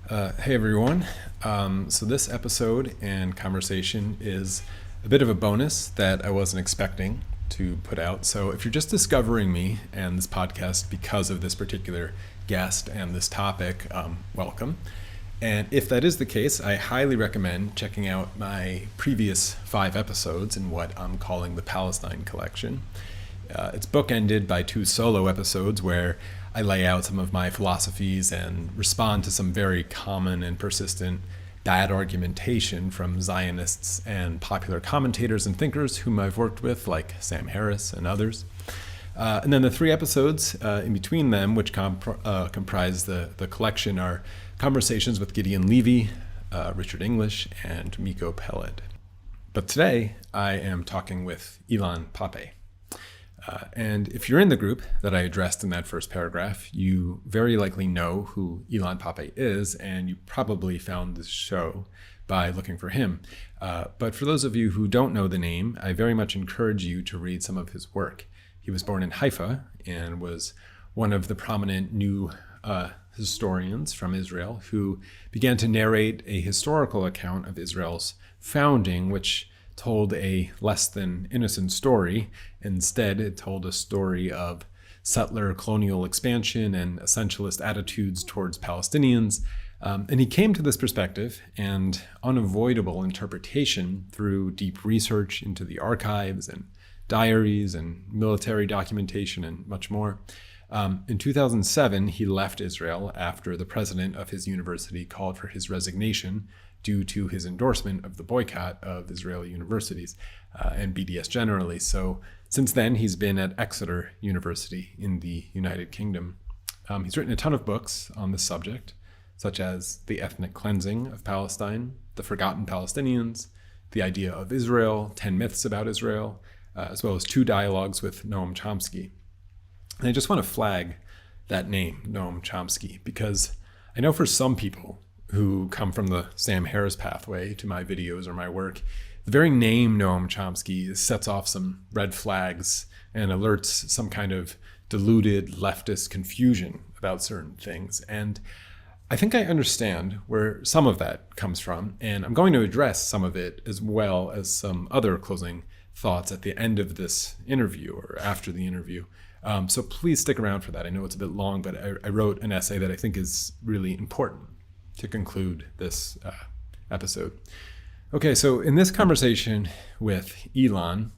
Hey everyone. So this episode and conversation is a bit of a bonus that I wasn't expecting to put out. So if you're just discovering me and this podcast because of this particular guest and this topic, welcome. And if that is the case, I highly recommend checking out my previous 5 episodes in what I'm calling the Palestine collection. It's bookended by 2 solo episodes where I lay out some of my philosophies and respond to some very common and persistent bad argumentation from Zionists and popular commentators and thinkers whom I've worked with, like Sam Harris and others. And then the 3 episodes in between them, which comprise the collection, are conversations with Gideon Levy, Richard English, and Miko Peled. But today, I am talking with Ilan Pappe. And if you're in the group that I addressed in that first paragraph, you very likely know who Ilan Pappe is, and you probably found this show by looking for him. But for those of you who don't know the name, I very much encourage you to read some of his work. He was born in Haifa and was one of the prominent new historians from Israel who began to narrate a historical account of Israel's founding, which told a less than innocent story. Instead, it told a story of settler colonial expansion and essentialist attitudes towards Palestinians. And he came to this perspective and unavoidable interpretation through deep research into the archives and diaries and military documentation and much more. In 2007, he left Israel after the president of his university called for his resignation due to his endorsement of the boycott of Israeli universities and BDS generally. So since then, he's been at Exeter University in the United Kingdom. He's written a ton of books on this subject, such as The Ethnic Cleansing of Palestine, The Forgotten Palestinians, The Idea of Israel, 10 Myths About Israel, as well as 2 dialogues with Noam Chomsky. And I just want to flag that name, Noam Chomsky, because I know for some people who come from the Sam Harris pathway to my videos or my work, the very name Noam Chomsky sets off some red flags and alerts some kind of deluded leftist confusion about certain things. And I think I understand where some of that comes from, and I'm going to address some of it as well as some other closing thoughts at the end of this interview or after the interview. So please stick around for that. I know it's a bit long, but I wrote an essay that I think is really important to conclude this episode. Okay, so in this conversation with Ilan,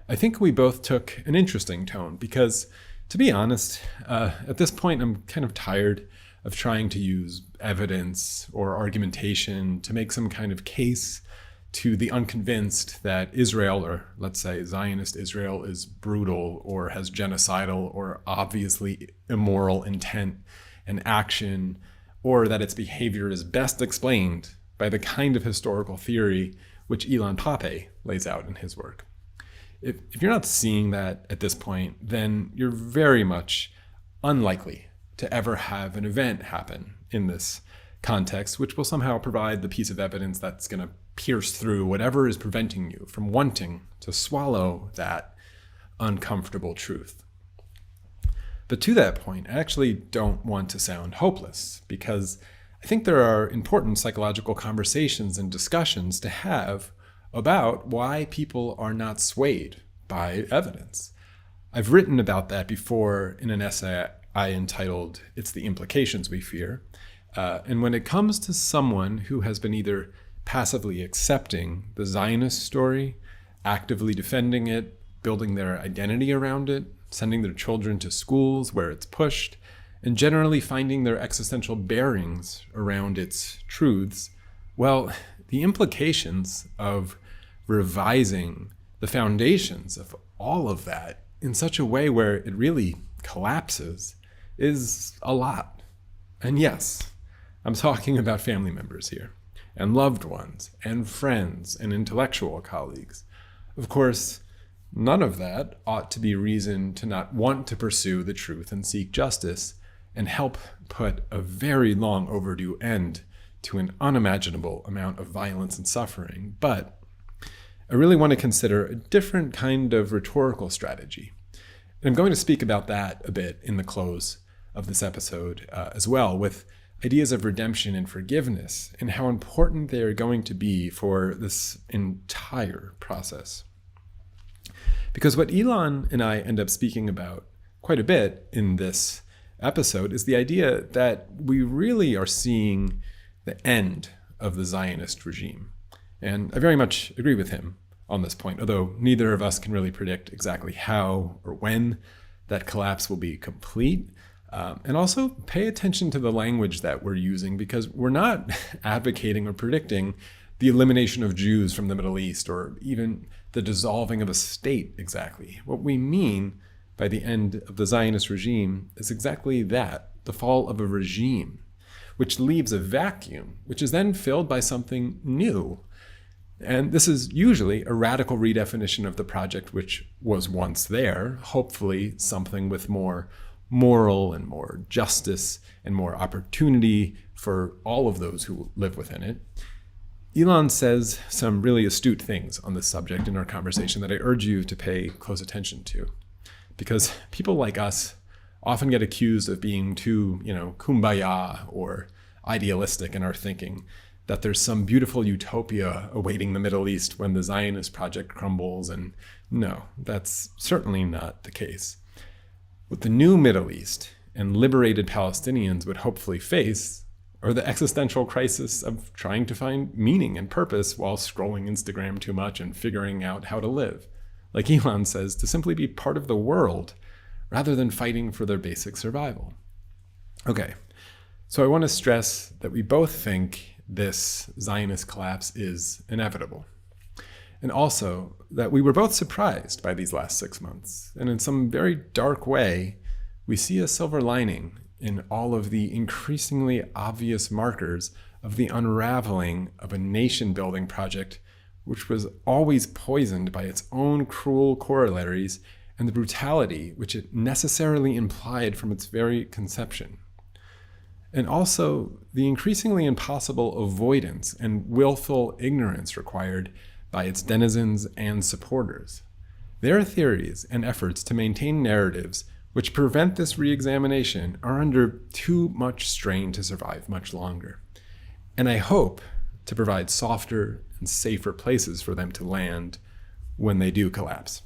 I think we both took an interesting tone because, to be honest, at this point I'm kind of tired of trying to use evidence or argumentation to make some kind of case to the unconvinced that Israel, or let's say Zionist Israel, is brutal or has genocidal or obviously immoral intent and action, or that its behavior is best explained by the kind of historical theory which Ilan Pappe lays out in his work. If you're not seeing that at this point, then you're very much unlikely to ever have an event happen in this context, which will somehow provide the piece of evidence that's going to pierce through whatever is preventing you from wanting to swallow that uncomfortable truth. But to that point, I actually don't want to sound hopeless because I think there are important psychological conversations and discussions to have about why people are not swayed by evidence. I've written about that before in an essay I entitled, "It's the Implications We Fear." And when it comes to someone who has been either passively accepting the Zionist story, actively defending it, building their identity around it, sending their children to schools where it's pushed, and generally finding their existential bearings around its truths, well, the implications of revising the foundations of all of that in such a way where it really collapses is a lot. And yes, I'm talking about family members here, and loved ones, and friends, and intellectual colleagues. Of course, none of that ought to be reason to not want to pursue the truth and seek justice and help put a very long overdue end to an unimaginable amount of violence and suffering. But I really want to consider a different kind of rhetorical strategy. And I'm going to speak about that a bit in the close of this episode as well, with ideas of redemption and forgiveness, and how important they are going to be for this entire process. Because what Ilan and I end up speaking about quite a bit in this episode is the idea that we really are seeing the end of the Zionist regime. And I very much agree with him on this point, although neither of us can really predict exactly how or when that collapse will be complete. And also pay attention to the language that we're using, because we're not advocating or predicting the elimination of Jews from the Middle East or even the dissolving of a state exactly. What we mean by the end of the Zionist regime is exactly that, the fall of a regime, which leaves a vacuum, which is then filled by something new. And this is usually a radical redefinition of the project which was once there, hopefully something with more moral and more justice and more opportunity for all of those who live within it. Ilan says some really astute things on this subject in our conversation that I urge you to pay close attention to, because people like us often get accused of being too, kumbaya or idealistic in our thinking, that there's some beautiful utopia awaiting the Middle East when the Zionist project crumbles, and no, that's certainly not the case. What the new Middle East and liberated Palestinians would hopefully face or the existential crisis of trying to find meaning and purpose while scrolling Instagram too much and figuring out how to live. Like Ilan says, to simply be part of the world rather than fighting for their basic survival. Okay, so I want to stress that we both think this Zionist collapse is inevitable. And also that we were both surprised by these last 6 months. And in some very dark way, we see a silver lining in all of the increasingly obvious markers of the unraveling of a nation-building project which was always poisoned by its own cruel corollaries and the brutality which it necessarily implied from its very conception. And also the increasingly impossible avoidance and willful ignorance required by its denizens and supporters. Their theories and efforts to maintain narratives which prevent this re-examination are under too much strain to survive much longer. And I hope to provide softer and safer places for them to land when they do collapse.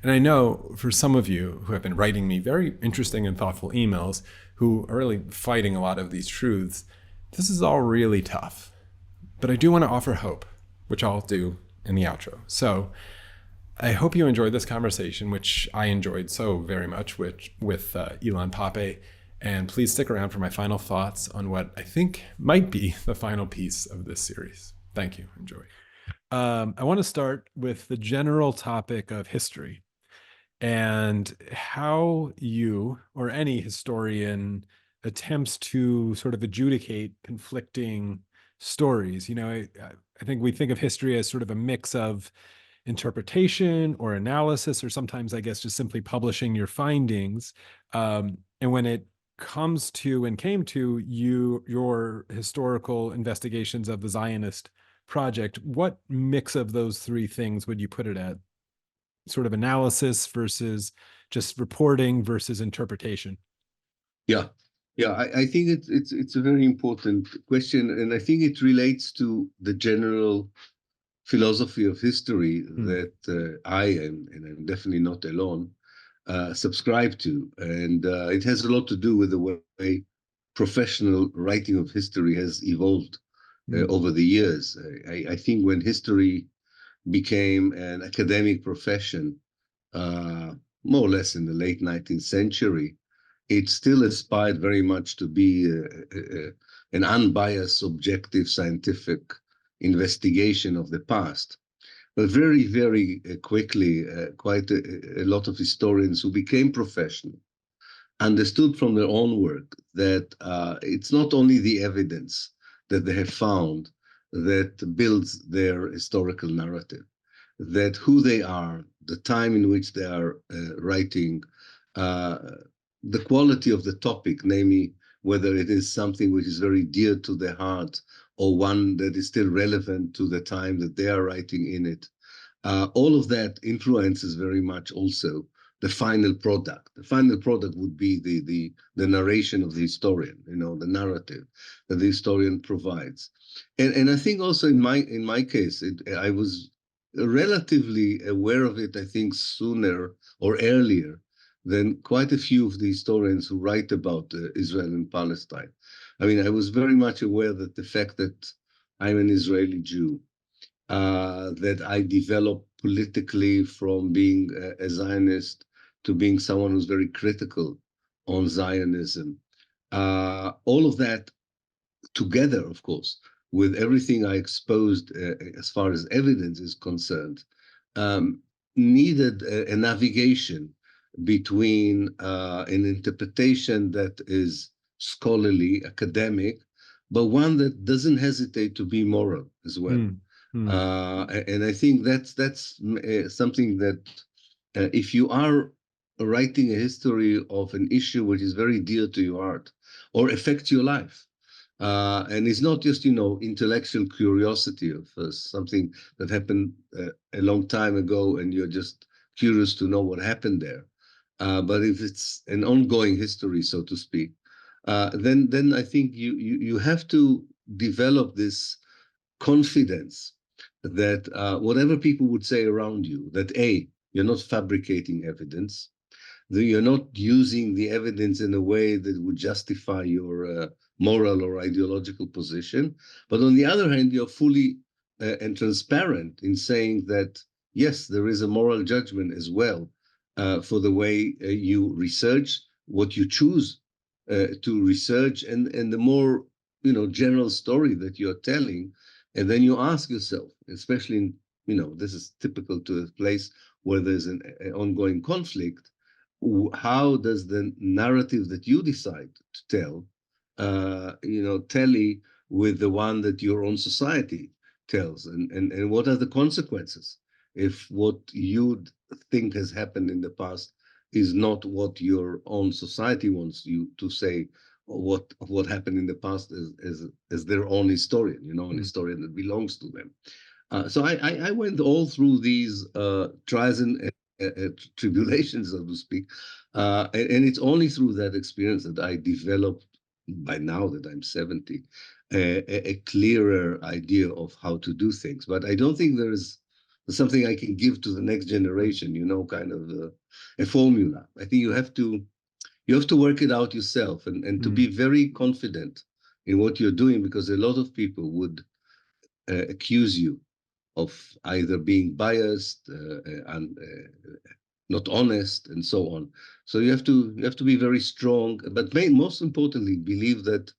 And I know for some of you who have been writing me very interesting and thoughtful emails, who are really fighting a lot of these truths, this is all really tough. But I do want to offer hope, which I'll do in the outro. So I hope you enjoyed this conversation, which I enjoyed so very much with Ilan Pappe. And please stick around for my final thoughts on what I think might be the final piece of this series. Thank you. Enjoy. I want to start with the general topic of history and how you or any historian attempts to sort of adjudicate conflicting stories. I think we think of history as sort of a mix of interpretation or analysis, or sometimes, I guess, just simply publishing your findings. And when it comes to and came to your historical investigations of the Zionist project, what mix of those three things would you put it at? Sort of analysis versus just reporting versus interpretation? Yeah, I think it's a very important question, and I think it relates to the general philosophy of history that I am, and I'm definitely not alone, subscribe to. And it has a lot to do with the way professional writing of history has evolved over the years. I think when history became an academic profession, more or less in the late 19th century, it still aspired very much to be an unbiased, objective, scientific investigation of the past. But very, very quickly, quite a lot of historians who became professional understood from their own work that it's not only the evidence that they have found that builds their historical narrative, that who they are, the time in which they are writing, the quality of the topic, namely whether it is something which is very dear to their heart or one that is still relevant to the time that they are writing in it. All of that influences very much also the final product. The final product would be the narration of the historian, the narrative that the historian provides. And I think also in my case, I was relatively aware of it, I think, sooner or earlier than quite a few of the historians who write about Israel and Palestine. I mean, I was very much aware that the fact that I'm an Israeli Jew, that I developed politically from being a Zionist to being someone who's very critical on Zionism. All of that together, of course, with everything I exposed as far as evidence is concerned, um, needed a navigation between an interpretation that is scholarly, academic, but one that doesn't hesitate to be moral as well. And I think that's something that if you are writing a history of an issue which is very dear to your heart or affects your life, and it's not just, intellectual curiosity of something that happened a long time ago and you're just curious to know what happened there. But if it's an ongoing history, so to speak, then I think you have to develop this confidence that whatever people would say around you, that A, you're not fabricating evidence, that you're not using the evidence in a way that would justify your moral or ideological position. But on the other hand, you're fully and transparent in saying that, yes, there is a moral judgment as well for the way you research, what you choose to research, and the more general story that you're telling. And then you ask yourself, especially in, this is typical to a place where there's an ongoing conflict, how does the narrative that you decide to tell, tally with the one that your own society tells, and what are the consequences if what you think has happened in the past is not what your own society wants you to say, or what happened in the past as their own historian, an historian that belongs to them. So I went all through these trials and tribulations, so to speak, and it's only through that experience that I developed, by now that I'm 70, a clearer idea of how to do things. But I don't think there is something I can give to the next generation, kind of a formula. I think you have to work it out yourself and to be very confident in what you're doing, because a lot of people would accuse you of either being biased and not honest and so on. So you have to be very strong, but most importantly, believe that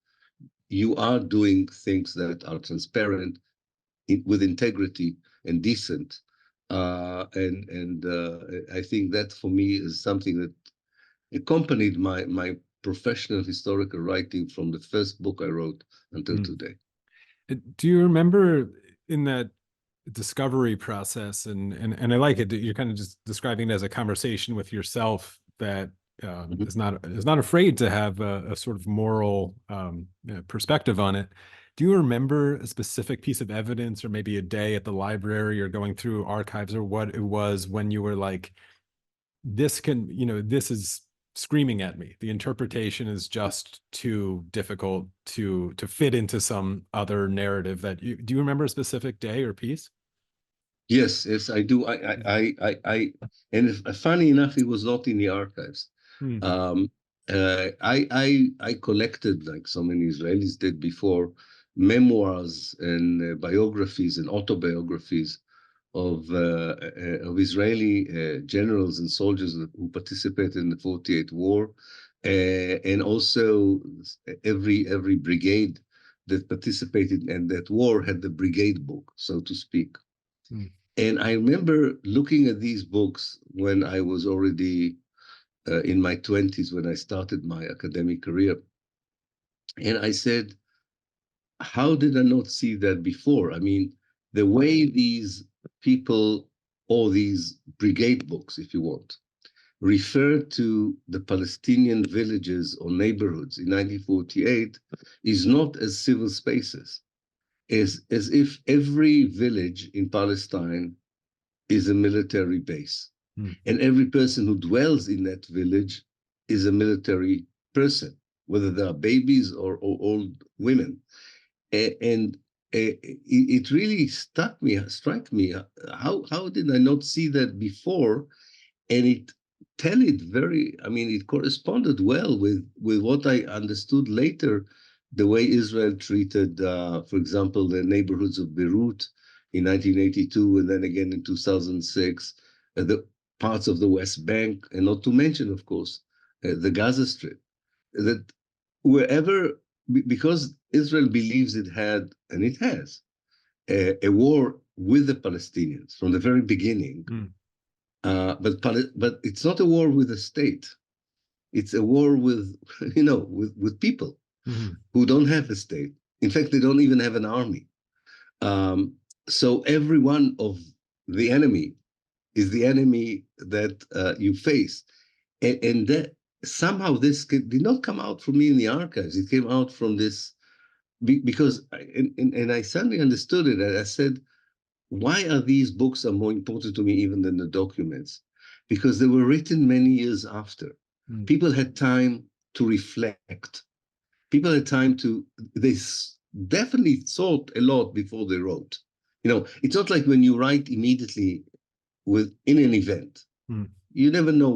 you are doing things that are transparent, with integrity and decent. And I think that for me is something that accompanied my professional historical writing from the first book I wrote until today. Do you remember in that discovery process, and I like it that you're kind of just describing it as a conversation with yourself that is not afraid to have a sort of moral perspective on it. Do you remember a specific piece of evidence, or maybe a day at the library or going through archives, or what it was when you were like, this is screaming at me, the interpretation is just too difficult to fit into some other narrative? Do you remember a specific day or piece? Yes, I do. And funny enough, it was not in the archives. Um, I collected, like so many Israelis did before, memoirs and biographies and autobiographies of Israeli generals and soldiers who participated in the 48 war, and also every brigade that participated in that war had the brigade book, so to speak. And I remember looking at these books when I was already in my 20s, when I started my academic career. And I said, how did I not see that before? I mean, the way these people, or these brigade books, if you want, refer to the Palestinian villages or neighborhoods in 1948 is not as civil spaces, as if every village in Palestine is a military base. Mm. And every person who dwells in that village is a military person, whether they are babies or old women. And it really struck me. How did I not see that before? And it corresponded well with what I understood later, the way Israel treated, for example, the neighborhoods of Beirut in 1982, and then again in 2006, the parts of the West Bank, and not to mention, of course, the Gaza Strip. That wherever, because Israel believes it had, and it has, a war with the Palestinians from the very beginning. Mm. But it's not a war with a state. It's a war with with people Mm-hmm. who don't have a state. In fact, they don't even have an army. Um, so every one of the enemy is the enemy that you face, and that somehow did not come out from me in the archives. It came out from this because and I suddenly understood it. And I said, why are these books are more important to me even than the documents? Because they were written many years after. Mm. People had time to reflect. People had time to, they definitely thought a lot before they wrote. It's not like when you write immediately in an event. Mm. You never know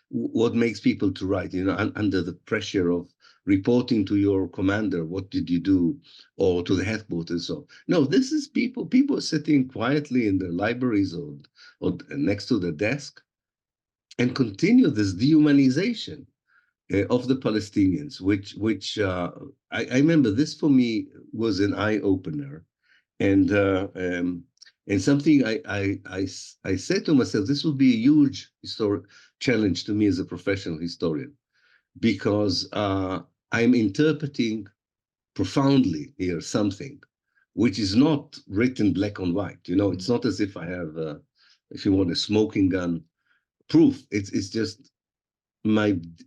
what makes people to write, under the pressure of reporting to your commander, what did you do, or to the headquarters. So no, this is people are sitting quietly in their libraries or next to the desk and continue this dehumanization of the Palestinians, which I remember. This for me was an eye opener, and something I said to myself, this will be a huge historic challenge to me as a professional historian, because I'm interpreting profoundly here something which is not written black on white. Mm. It's not as if I have, if you want, a smoking gun proof. It's just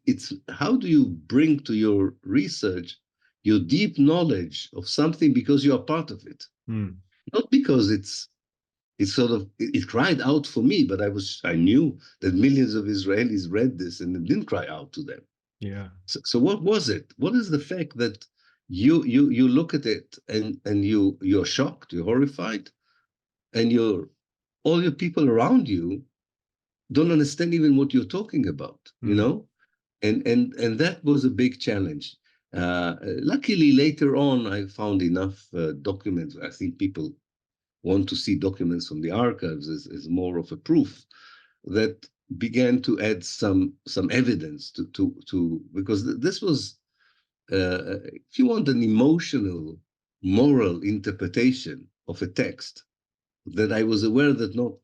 it's how do you bring to your research your deep knowledge of something because you are part of it, Mm. not because it's sort of it cried out for me, but I knew that millions of Israelis read this and it didn't cry out to them. Yeah. So what was it? What is the fact that you look at it and you're shocked, you're horrified, and all your people around you don't understand even what you're talking about, Mm. and that was a big challenge. Luckily, later on, I found enough documents. I think people want to see documents from the archives as more of a proof that began to add some evidence to because this was, if you want, an emotional, moral interpretation of a text that I was aware that not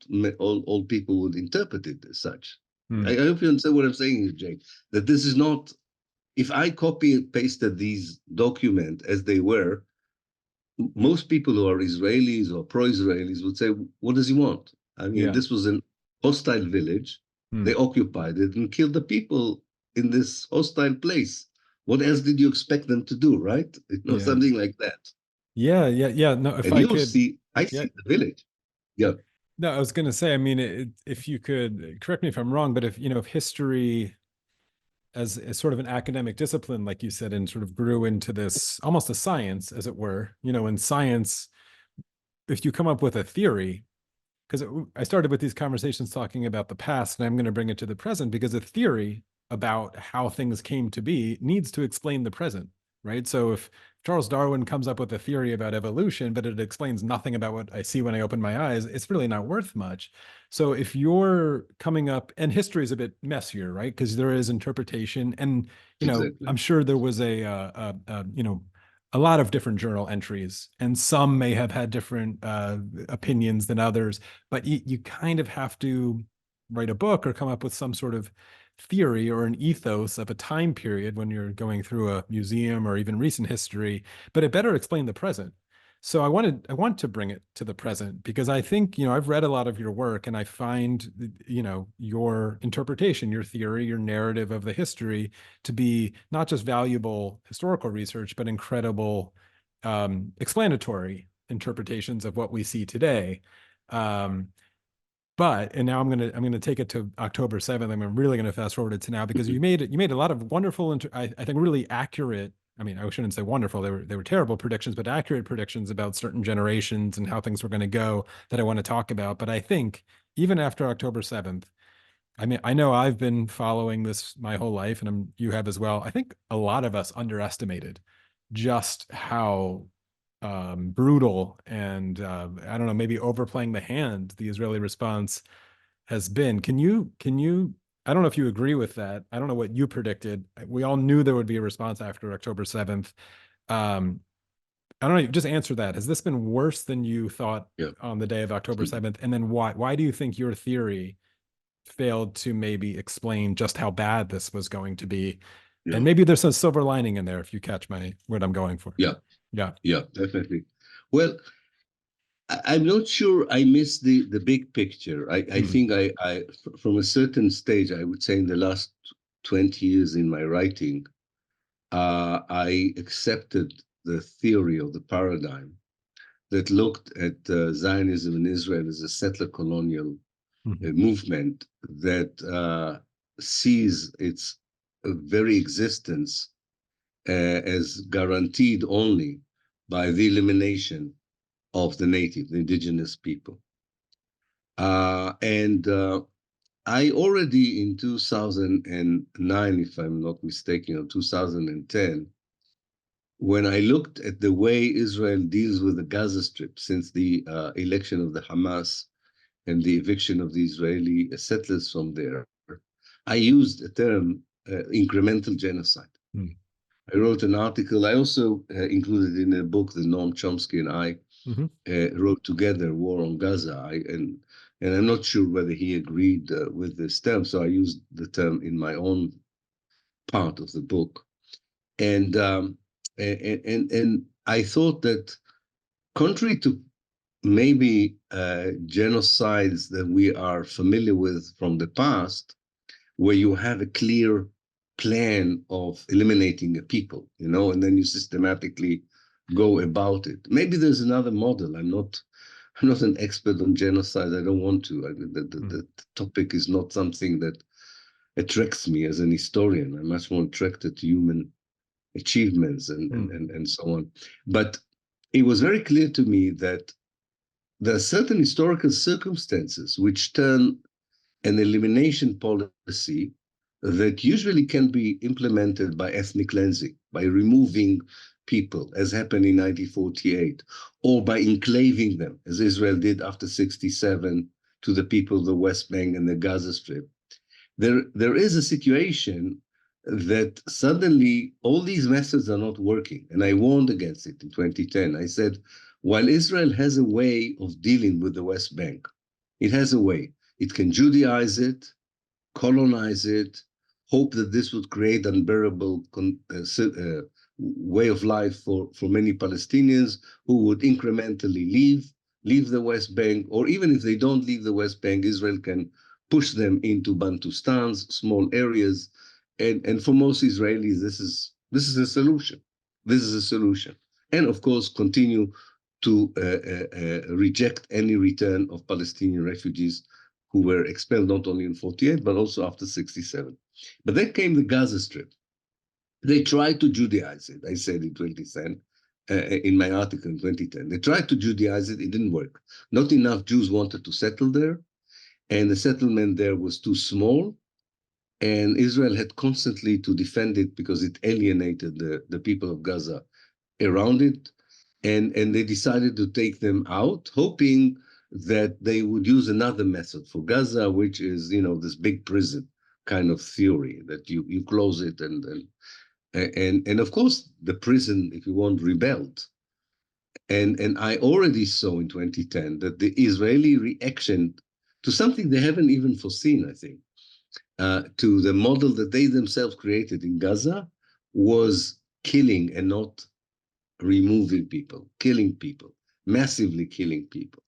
all people would interpret it as such. I Mm. hope you understand what I'm saying, Jake, that this is not, if I copy and pasted these documents as they were, most people who are Israelis or pro-Israelis would say, what does he want? I mean, Yeah. this was an hostile village. They Mm. occupied it and killed the people in this hostile place. What else did you expect them to do, right? Yeah. Something like that. Yeah. Yeah. Yeah. No, if And I you could, see, I yeah. see the village. Yeah, No, I was going to say, I mean, if you could correct me if I'm wrong, but if history as sort of an academic discipline, like you said, and sort of grew into this almost a science, as it were, in science, if you come up with a theory, because I started with these conversations talking about the past, and I'm going to bring it to the present because a theory about how things came to be needs to explain the present, right? So if Charles Darwin comes up with a theory about evolution, but it explains nothing about what I see when I open my eyes, it's really not worth much. So if you're coming up, and history is a bit messier, right? Because there is interpretation, and exactly. I'm sure there was a lot of different journal entries, and some may have had different opinions than others, but you kind of have to write a book or come up with some sort of theory or an ethos of a time period when you're going through a museum or even recent history, but it better explain the present. So I want to bring it to the present because I think, I've read a lot of your work and I find, your interpretation, your theory, your narrative of the history to be not just valuable historical research, but incredible explanatory interpretations of what we see today. Um, But and now I'm gonna take it to October 7th. I'm really gonna fast forward it to now because you made a lot of wonderful, I think really accurate. I mean, I shouldn't say wonderful. They were terrible predictions, but accurate predictions about certain generations and how things were going to go that I want to talk about. But I think even after October 7th, I mean, I know I've been following this my whole life, and you have as well. I think a lot of us underestimated just how brutal and I don't know, maybe overplaying the hand the Israeli response has been. Can you? I don't know if you agree with that. I don't know what you predicted. We all knew there would be a response after October 7th. Um, I don't know. Just answer that. Has this been worse than you thought Yeah. on the day of October 7th? And then why? Why do you think your theory failed to maybe explain just how bad this was going to be? Yeah. And maybe there's some silver lining in there if you catch my what I'm going for. Yeah. Yeah. Yeah. Definitely. Well, I'm not sure I missed the big picture. I Mm, think from a certain stage, I would say in the last 20 years in my writing, I accepted the theory or the paradigm that looked at Zionism in Israel as a settler colonial mhm, movement that sees its very existence as guaranteed only by the elimination of the native, the indigenous people. And I already in 2009, if I'm not mistaken, or 2010, when I looked at the way Israel deals with the Gaza Strip since the election of the Hamas and the eviction of the Israeli settlers from there, I used a term, incremental genocide. mm, I wrote an article. I also included in a book that Noam Chomsky and I mhm, wrote together, War on Gaza. And I'm not sure whether he agreed with this term, so I used the term in my own part of the book. And and I thought that contrary to maybe genocides that we are familiar with from the past, where you have a clear plan of eliminating a people, and then you systematically go about it. Maybe there's another model. I'm not an expert on genocide. I don't want to. mm, The topic is not something that attracts me as an historian. I'm much more attracted to human achievements mm, and so on. But it was very clear to me that there are certain historical circumstances which turn an elimination policy that usually can be implemented by ethnic cleansing, by removing people, as happened in 1948, or by enclaving them, as Israel did after 67 to the people of the West Bank and the Gaza Strip. There is a situation that suddenly all these methods are not working. And I warned against it in 2010. I said, while Israel has a way of dealing with the West Bank, it has a way. It can Judaize it, colonize it, hope that this would create unbearable way of life for many Palestinians who would incrementally leave the West Bank, or even if they don't leave the West Bank, Israel can push them into Bantustans, small areas. And for most Israelis, this is a solution. This is a solution. And of course, continue to reject any return of Palestinian refugees who were expelled not only in 48, but also after 67. But then came the Gaza Strip. They tried to Judaize it, I said in 2010, in my article in 2010. They tried to Judaize it, it didn't work. Not enough Jews wanted to settle there, and the settlement there was too small, and Israel had constantly to defend it because it alienated the people of Gaza around it, and they decided to take them out, hoping that they would use another method for Gaza, which is this big prison kind of theory that you close it and of course the prison, if you want, rebelled. And I already saw in 2010 that the Israeli reaction to something they haven't even foreseen, I think, to the model that they themselves created in Gaza was killing and not removing people, killing people, massively killing people.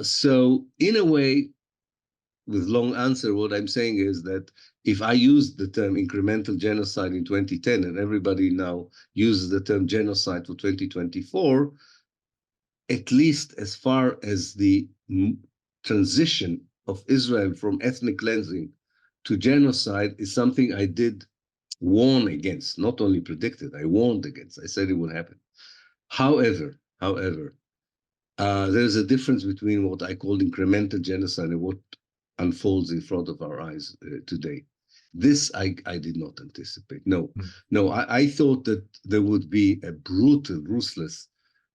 So in a way, with long answer, what I'm saying is that if I used the term incremental genocide in 2010 and everybody now uses the term genocide for 2024, at least as far as the transition of Israel from ethnic cleansing to genocide is something I did warn against, not only predicted, I warned against. I said it would happen. However, there's a difference between what I call incremental genocide and what unfolds in front of our eyes today. This I did not anticipate. No, I thought that there would be a brutal, ruthless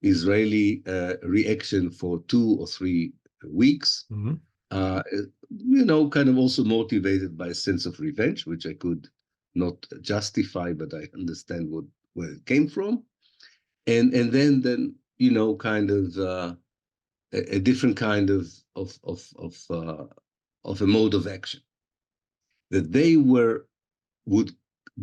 Israeli reaction for 2 or 3 weeks. Mm-hmm. Kind of also motivated by a sense of revenge, which I could not justify, but I understand where it came from. And then kind of a different kind of a mode of action, that they would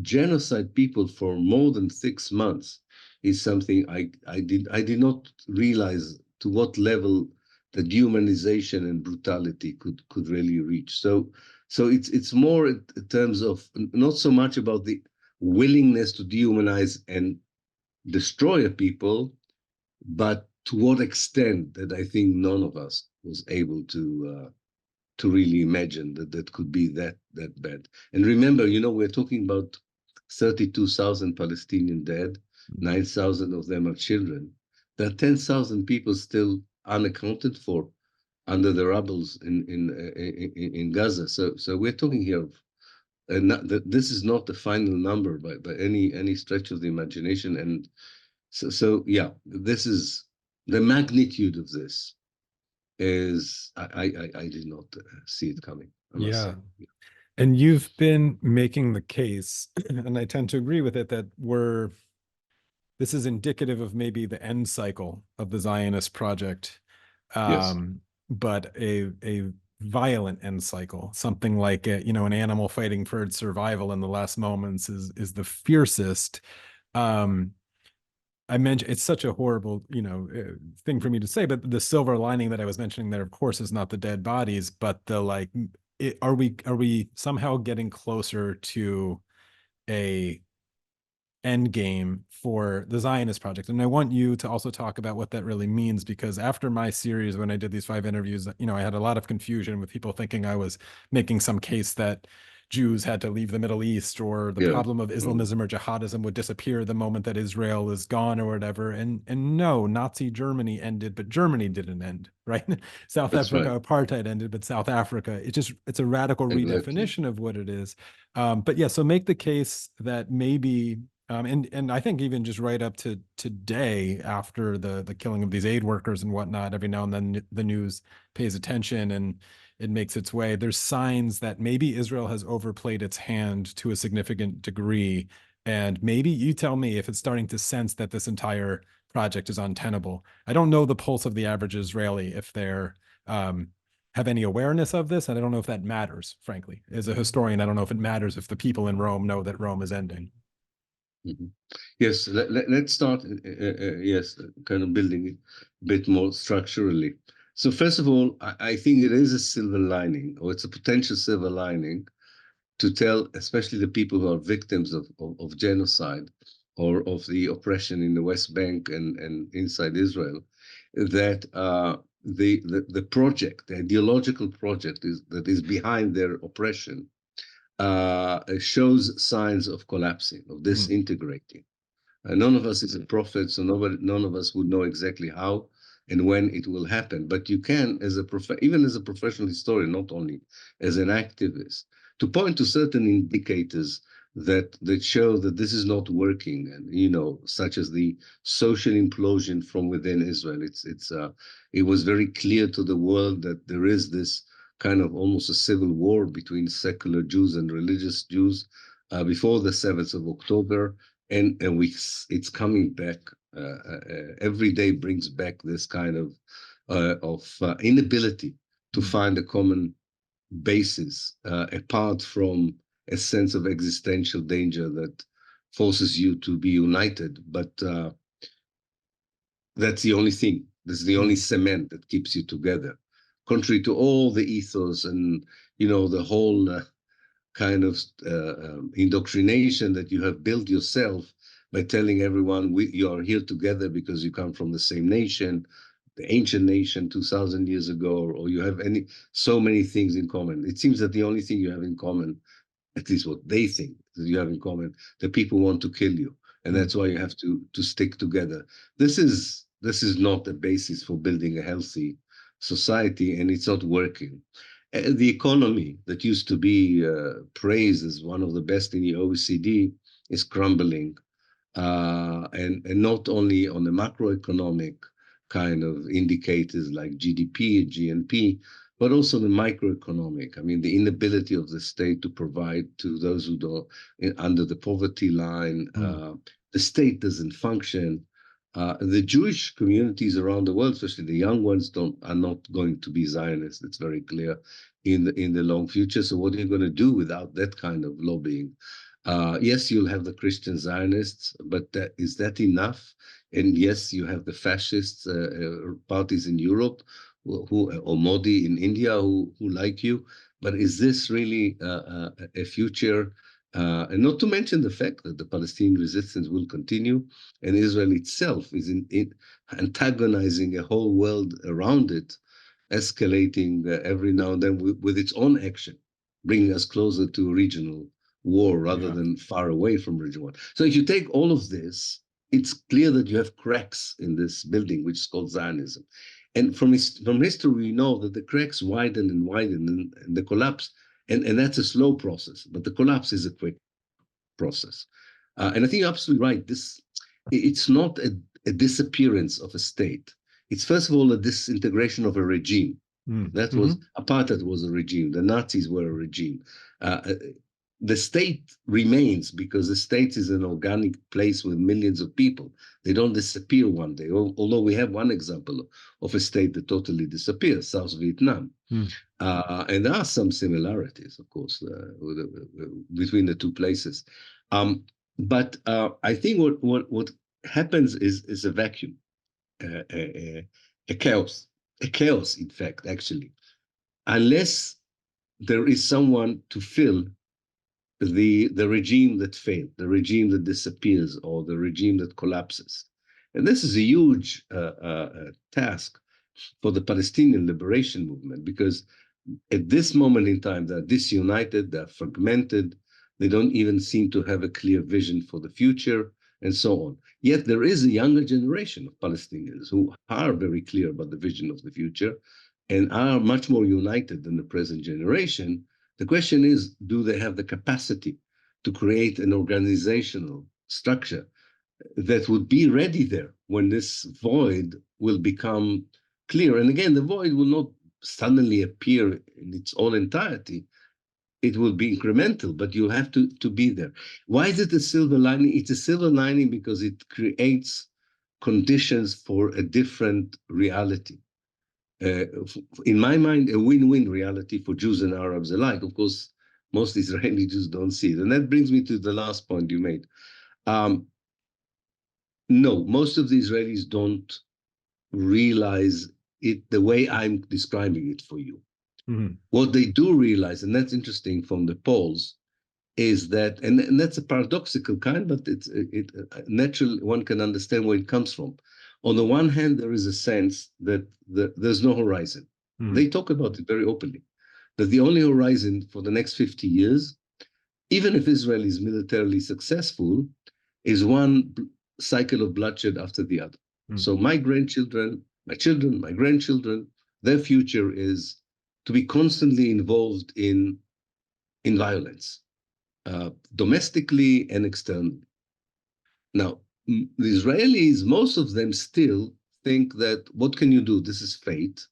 genocide people for more than 6 months is something I did not realize to what level the dehumanization and brutality could really reach. So it's more in terms of not so much about the willingness to dehumanize and destroy a people, but to what extent that I think none of us was able to really imagine that could be that bad. And remember, we're talking about 32,000 Palestinian dead, 9,000 of them are children. There are 10,000 people still unaccounted for under the rubbles in Gaza. So we're talking here of, this is not the final number by any stretch of the imagination. And so yeah, this is the magnitude of this is I did not see it coming, I must say. Yeah. And you've been making the case, and I tend to agree with it, that this is indicative of maybe the end cycle of the Zionist project, Yes. but a violent end cycle, something like an animal fighting for its survival in the last moments is the fiercest. I mentioned it's such a horrible, thing for me to say, but the silver lining that I was mentioning there, of course, is not the dead bodies, but the are we somehow getting closer to a end game for the Zionist project? And I want you to also talk about what that really means, because after my series, when I did these 5 interviews, I had a lot of confusion with people thinking I was making some case that Jews had to leave the Middle East, or the problem of Islamism or jihadism would disappear the moment that Israel is gone or whatever. And no, Nazi Germany ended, but Germany didn't end, right? South That's Africa right. apartheid ended, but South Africa, it's a radical Exactly. redefinition of what it is. But yeah, so make the case that maybe and I think even just right up to today, after the killing of these aid workers and whatnot, every now and then the news pays attention and it makes its way. There's signs that maybe Israel has overplayed its hand to a significant degree. And maybe you tell me if it's starting to sense that this entire project is untenable. I don't know the pulse of the average Israeli, if they're have any awareness of this. And I don't know if that matters, frankly. As a historian, I don't know if it matters if the people in Rome know that Rome is ending. Mm-hmm. Yes, let's start, yes, kind of building it a bit more structurally. So first of all, I think it is a silver lining, or it's a potential silver lining, to tell, especially the people who are victims of genocide or of the oppression in the West Bank and inside Israel, that the project, the ideological project that is behind their oppression, shows signs of collapsing, of disintegrating. None of us is a prophet, so none of us would know exactly how and when it will happen. But you can, even as a professional historian, not only as an activist, to point to certain indicators that show that this is not working, and such as the social implosion from within Israel. It was very clear to the world that there is this kind of almost a civil war between secular Jews and religious Jews before the 7th of October. And it's coming back. Every day brings back this kind of inability to find a common basis apart from a sense of existential danger that forces you to be united. But that's the only thing. This is the only cement that keeps you together, contrary to all the ethos and the whole kind of indoctrination that you have built yourself by telling everyone you are here together because you come from the same nation, the ancient nation 2,000 years ago, or you have so many things in common. It seems that the only thing you have in common, at least what they think that you have in common, that people want to kill you, and that's why you have to stick together. This is not the basis for building a healthy society, and it's not working. The economy that used to be praised as one of the best in the OECD is crumbling, and not only on the macroeconomic kind of indicators like GDP, GNP, but also the microeconomic. I mean, the inability of the state to provide to those who don't under the poverty line. The state doesn't function. The Jewish communities around the world, especially the young ones, are not going to be Zionists. It's very clear in the long future. So what are you going to do without that kind of lobbying? Yes, you'll have the Christian Zionists, but is that enough? And yes, you have the fascist parties in Europe, or Modi in India, who like you. But is this really a future? And not to mention the fact that the Palestinian resistance will continue, and Israel itself is antagonizing a whole world around it, escalating every now and then with its own action, bringing us closer to regional war rather than far away from regional war. So if you take all of this, it's clear that you have cracks in this building, which is called Zionism. And from history, we know that the cracks widen and widen, and the collapse, and that's a slow process, but the collapse is a quick process. And I think you're absolutely right. It's not a disappearance of a state. It's first of all a disintegration of a regime. That was apartheid was a regime. The Nazis were a regime. The state remains because the state is an organic place with millions of people. They don't disappear one day. Although we have one example of a state that totally disappears, South Vietnam. And there are some similarities, of course, between the two places. But I think what happens is a vacuum, a chaos, in fact, actually, unless there is someone to fill the regime that failed, the regime that disappears, or the regime that collapses. And this is a huge task for the Palestinian liberation movement, because at this moment in time, they're disunited, they're fragmented, they don't even seem to have a clear vision for the future, and so on. Yet there is a younger generation of Palestinians who are very clear about the vision of the future and are much more united than the present generation. The question is, do they have the capacity to create an organizational structure that would be ready there when this void will become clear? And again, the void will not suddenly appear in its own entirety. It will be incremental, but you have to be there. Why is it a silver lining? It's a silver lining because it creates conditions for a different reality. In my mind, a win-win reality for Jews and Arabs alike. Of course, most Israeli Jews don't see it. And that brings me to the last point you made. No, most of the Israelis don't realize it the way I'm describing it for you. What they do realize, and that's interesting from the polls, is that, and that's a paradoxical kind, but it's natural, one can understand where it comes from. On the one hand, there is a sense that there's no horizon. They talk about it very openly, that the only horizon for the next 50 years, even if Israel is militarily successful, is one cycle of bloodshed after the other. So my grandchildren, my children, my grandchildren, their future is to be constantly involved in violence, domestically and externally. Now, the Israelis, most of them still think that, what can you do? This is fate.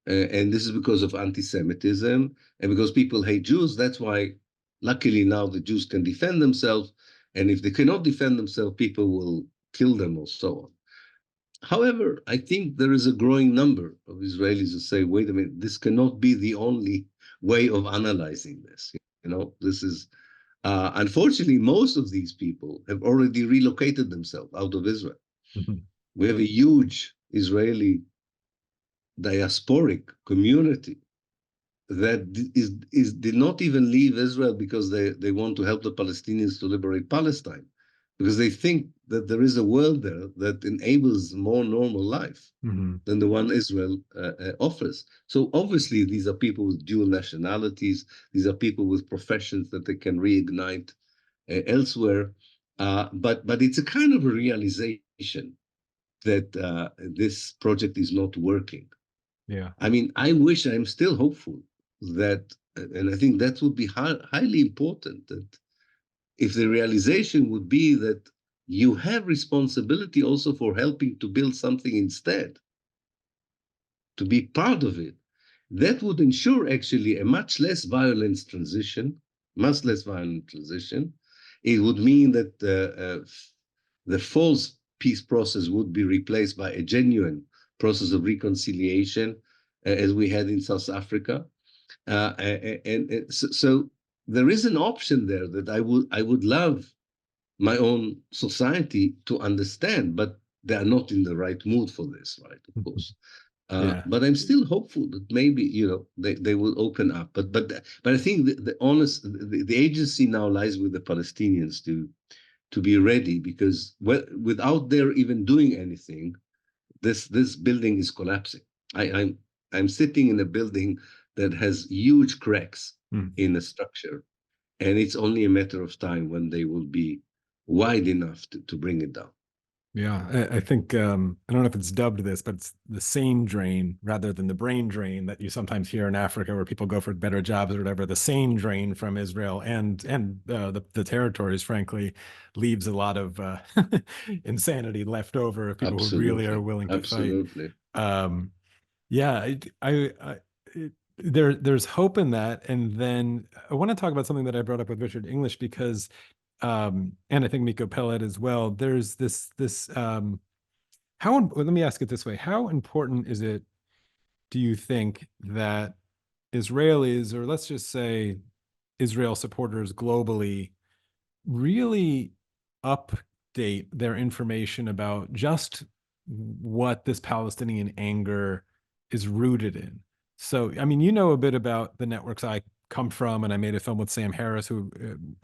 And this is because of anti-Semitism and because people hate Jews. That's why, luckily now, the Jews can defend themselves. And if they cannot defend themselves, people will kill them or so on. However, I think there is a growing number of Israelis who say, wait a minute, this cannot be the only way of analyzing this. This is, unfortunately, most of these people have already relocated themselves out of Israel. We have a huge Israeli diasporic community that did not even leave Israel because they want to help the Palestinians to liberate Palestine. because they think that there is a world there that enables more normal life than the one Israel offers. So obviously, these are people with dual nationalities. These are people with professions that they can reignite elsewhere. But it's a kind of a realization that this project is not working. Yeah. I mean, I'm still hopeful that, and I think that would be highly important, that if the realization would be that you have responsibility also for helping to build something instead, to be part of it, that would ensure actually a much less violent transition, much less violent transition. It would mean that the false peace process would be replaced by a genuine process of reconciliation, as we had in South Africa. So there is an option there that I would love my own society to understand, but they are not in the right mood for this, right? Of course. Yeah. But I'm still hopeful that maybe they will open up. But I think the agency now lies with the Palestinians to be ready, because without their even doing anything, this building is collapsing. I'm sitting in a building that has huge cracks in the structure, and it's only a matter of time when they will be wide enough to bring it down. Yeah, I think I don't know if it's dubbed this, but it's the sane drain rather than the brain drain that you sometimes hear in Africa, where people go for better jobs or whatever. The sane drain from Israel and the territories, frankly, leaves a lot of insanity left over of people who really are Absolutely, willing to fight. absolutely. Um, yeah, there's hope in that, and then I want to talk about something that I brought up with Richard English because and I think Miko Pellet as well. There's this let me ask it this way. How important is it, do you think, that Israelis, or let's just say Israel supporters globally, really update their information about just what this Palestinian anger is rooted in? So, I mean, you know a bit about the networks I come from, and I made a film with Sam Harris, who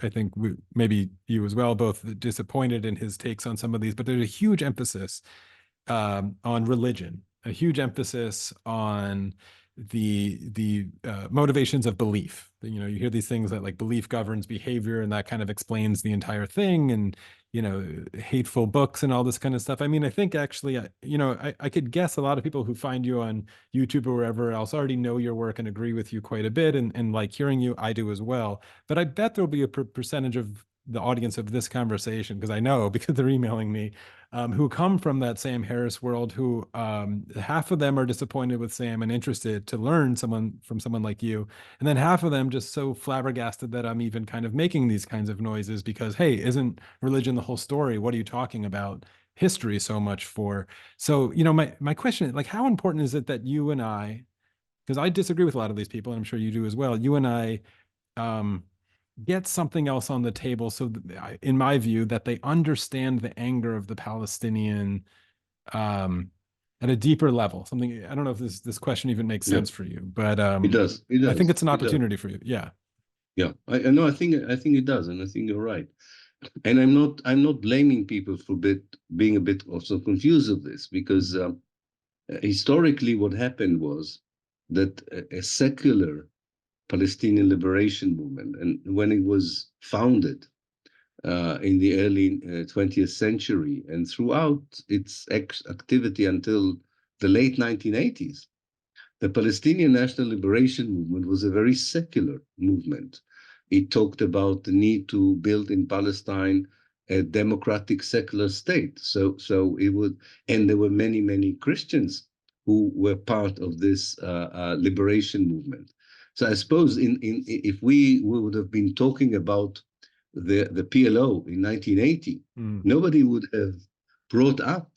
I think maybe you as well, both disappointed in his takes on some of these, but there's a huge emphasis on religion, a huge emphasis on the motivations of belief. You know, you hear these things that like belief governs behavior, and that kind of explains the entire thing. And hateful books and all this kind of stuff. I mean, I think actually, I could guess a lot of people who find you on YouTube or wherever else already know your work and agree with you quite a bit, and like hearing you, I do as well. But I bet there'll be a percentage of the audience of this conversation, because I know because they're emailing me, who come from that Sam Harris world, who half of them are disappointed with Sam and interested to learn from someone like you. And then half of them just so flabbergasted that I'm even kind of making these kinds of noises because, hey, isn't religion the whole story? What are you talking about history so much for? So, my question is, like, how important is it that you and I, because I disagree with a lot of these people, and I'm sure you do as well, you and I um, get something else on the table, so that, in my view, that they understand the anger of the Palestinian um, at a deeper level. Something, I don't know if this question even makes Yeah, sense for you, but it does. It I think does. it's an It does. opportunity for you. Yeah. Yeah, I know. I think it does, and I think you're right. And I'm not blaming people for being a bit also confused of this, because historically what happened was that a secular Palestinian liberation movement, and when it was founded in the early 20th century and throughout its activity until the late 1980s, the Palestinian National Liberation Movement was a very secular movement. It talked about the need to build in Palestine a democratic secular state. So it would, and there were many, many Christians who were part of this liberation movement. So I suppose if we would have been talking about the PLO in 1980, Mm. nobody would have brought up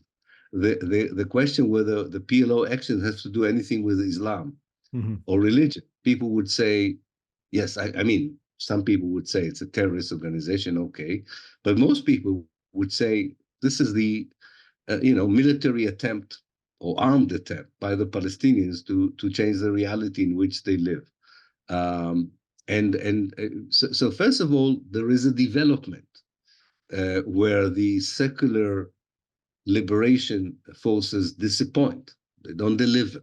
the question whether the PLO action has to do anything with Islam Hmm. or religion. People would say, yes, I mean, some people would say it's a terrorist organization, okay, but most people would say this is the military attempt or armed attempt by the Palestinians to change the reality in which they live. Um, and so first of all, there is a development. where the secular liberation forces disappoint. They don't deliver.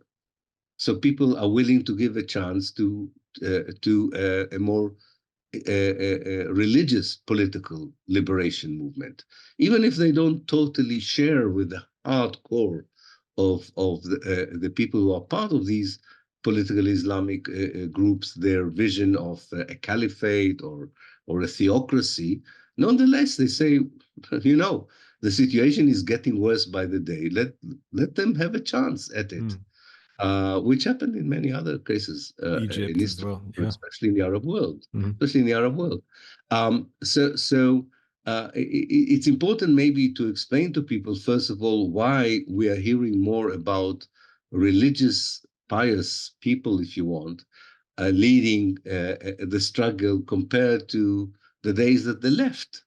So people are willing to give a chance to a more religious political liberation movement, even if they don't totally share with the hardcore of the people who are part of these political Islamic groups, their vision of a caliphate or a theocracy. Nonetheless, they say, you know, the situation is getting worse by the day. Let them have a chance at it. Which happened in many other cases in Egypt as history, well. Yeah. especially in the Arab world, Mm-hmm. especially in the Arab world. It's important maybe to explain to people, first of all, why we are hearing more about religious, pious people, if you want, leading the struggle compared to the days that the left,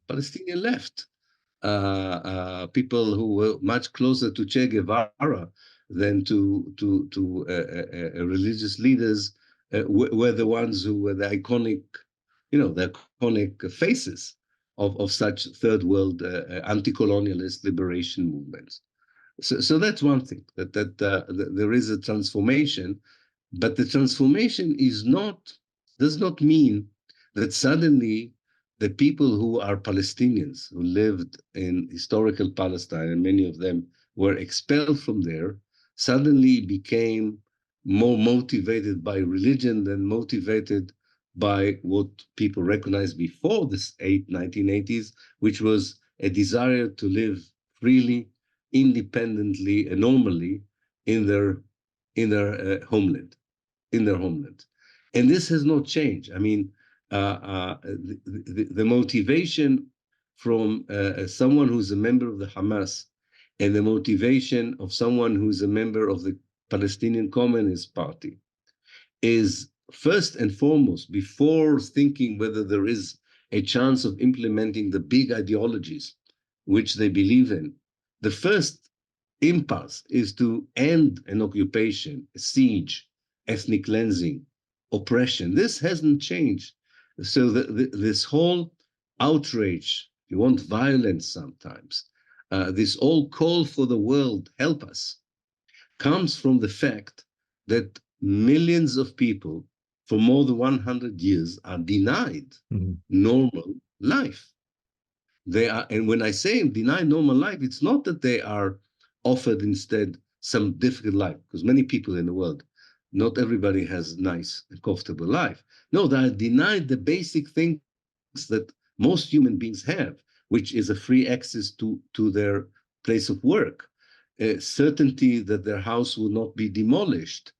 Palestinian left, people who were much closer to Che Guevara than to religious leaders were the ones who were the iconic, the iconic faces of such third world anti-colonialist liberation movements. So that's one thing, that there is a transformation, but the transformation does not mean that suddenly the people who are Palestinians, who lived in historical Palestine, and many of them were expelled from there, suddenly became more motivated by religion than motivated by what people recognized before this 1980s, which was a desire to live freely, independently, and normally in their homeland, in their homeland. And this has not changed. I mean, the motivation from someone who's a member of the Hamas and the motivation of someone who's a member of the Palestinian Communist Party is first and foremost, before thinking whether there is a chance of implementing the big ideologies which they believe in, the first impulse is to end an occupation, a siege, ethnic cleansing, oppression. This hasn't changed. So this whole outrage, you want violence sometimes, this all call for the world, help us, comes from the fact that millions of people for more than 100 years are denied normal life. They are, and when I say denied normal life, it's not that they are offered instead some difficult life, because many people in the world, not everybody has nice and comfortable life. No, they are denied the basic things that most human beings have, which is a free access to their place of work, certainty that their house will not be demolished,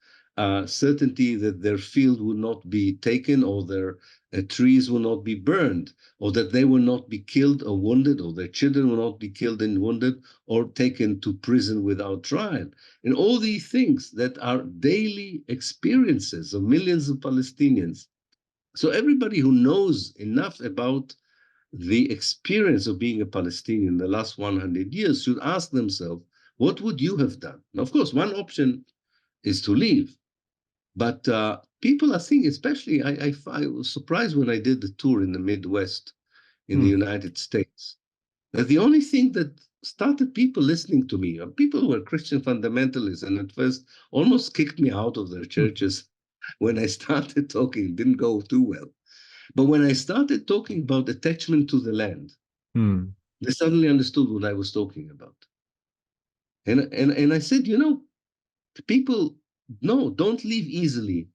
certainty that their field will not be taken, or their trees will not be burned, or that they will not be killed or wounded, or their children will not be killed and wounded, or taken to prison without trial. And all these things that are daily experiences of millions of Palestinians. So everybody who knows enough about the experience of being a Palestinian in the last 100 years should ask themselves, what would you have done? Now, of course, one option is to leave. But people are thinking, especially, I was surprised when I did the tour in the Midwest in the United States, that the only thing that started people listening to me are people who were Christian fundamentalists, and at first almost kicked me out of their churches when I started talking. It didn't go too well. But when I started talking about attachment to the land, they suddenly understood what I was talking about. And I said, people, no, don't leave easily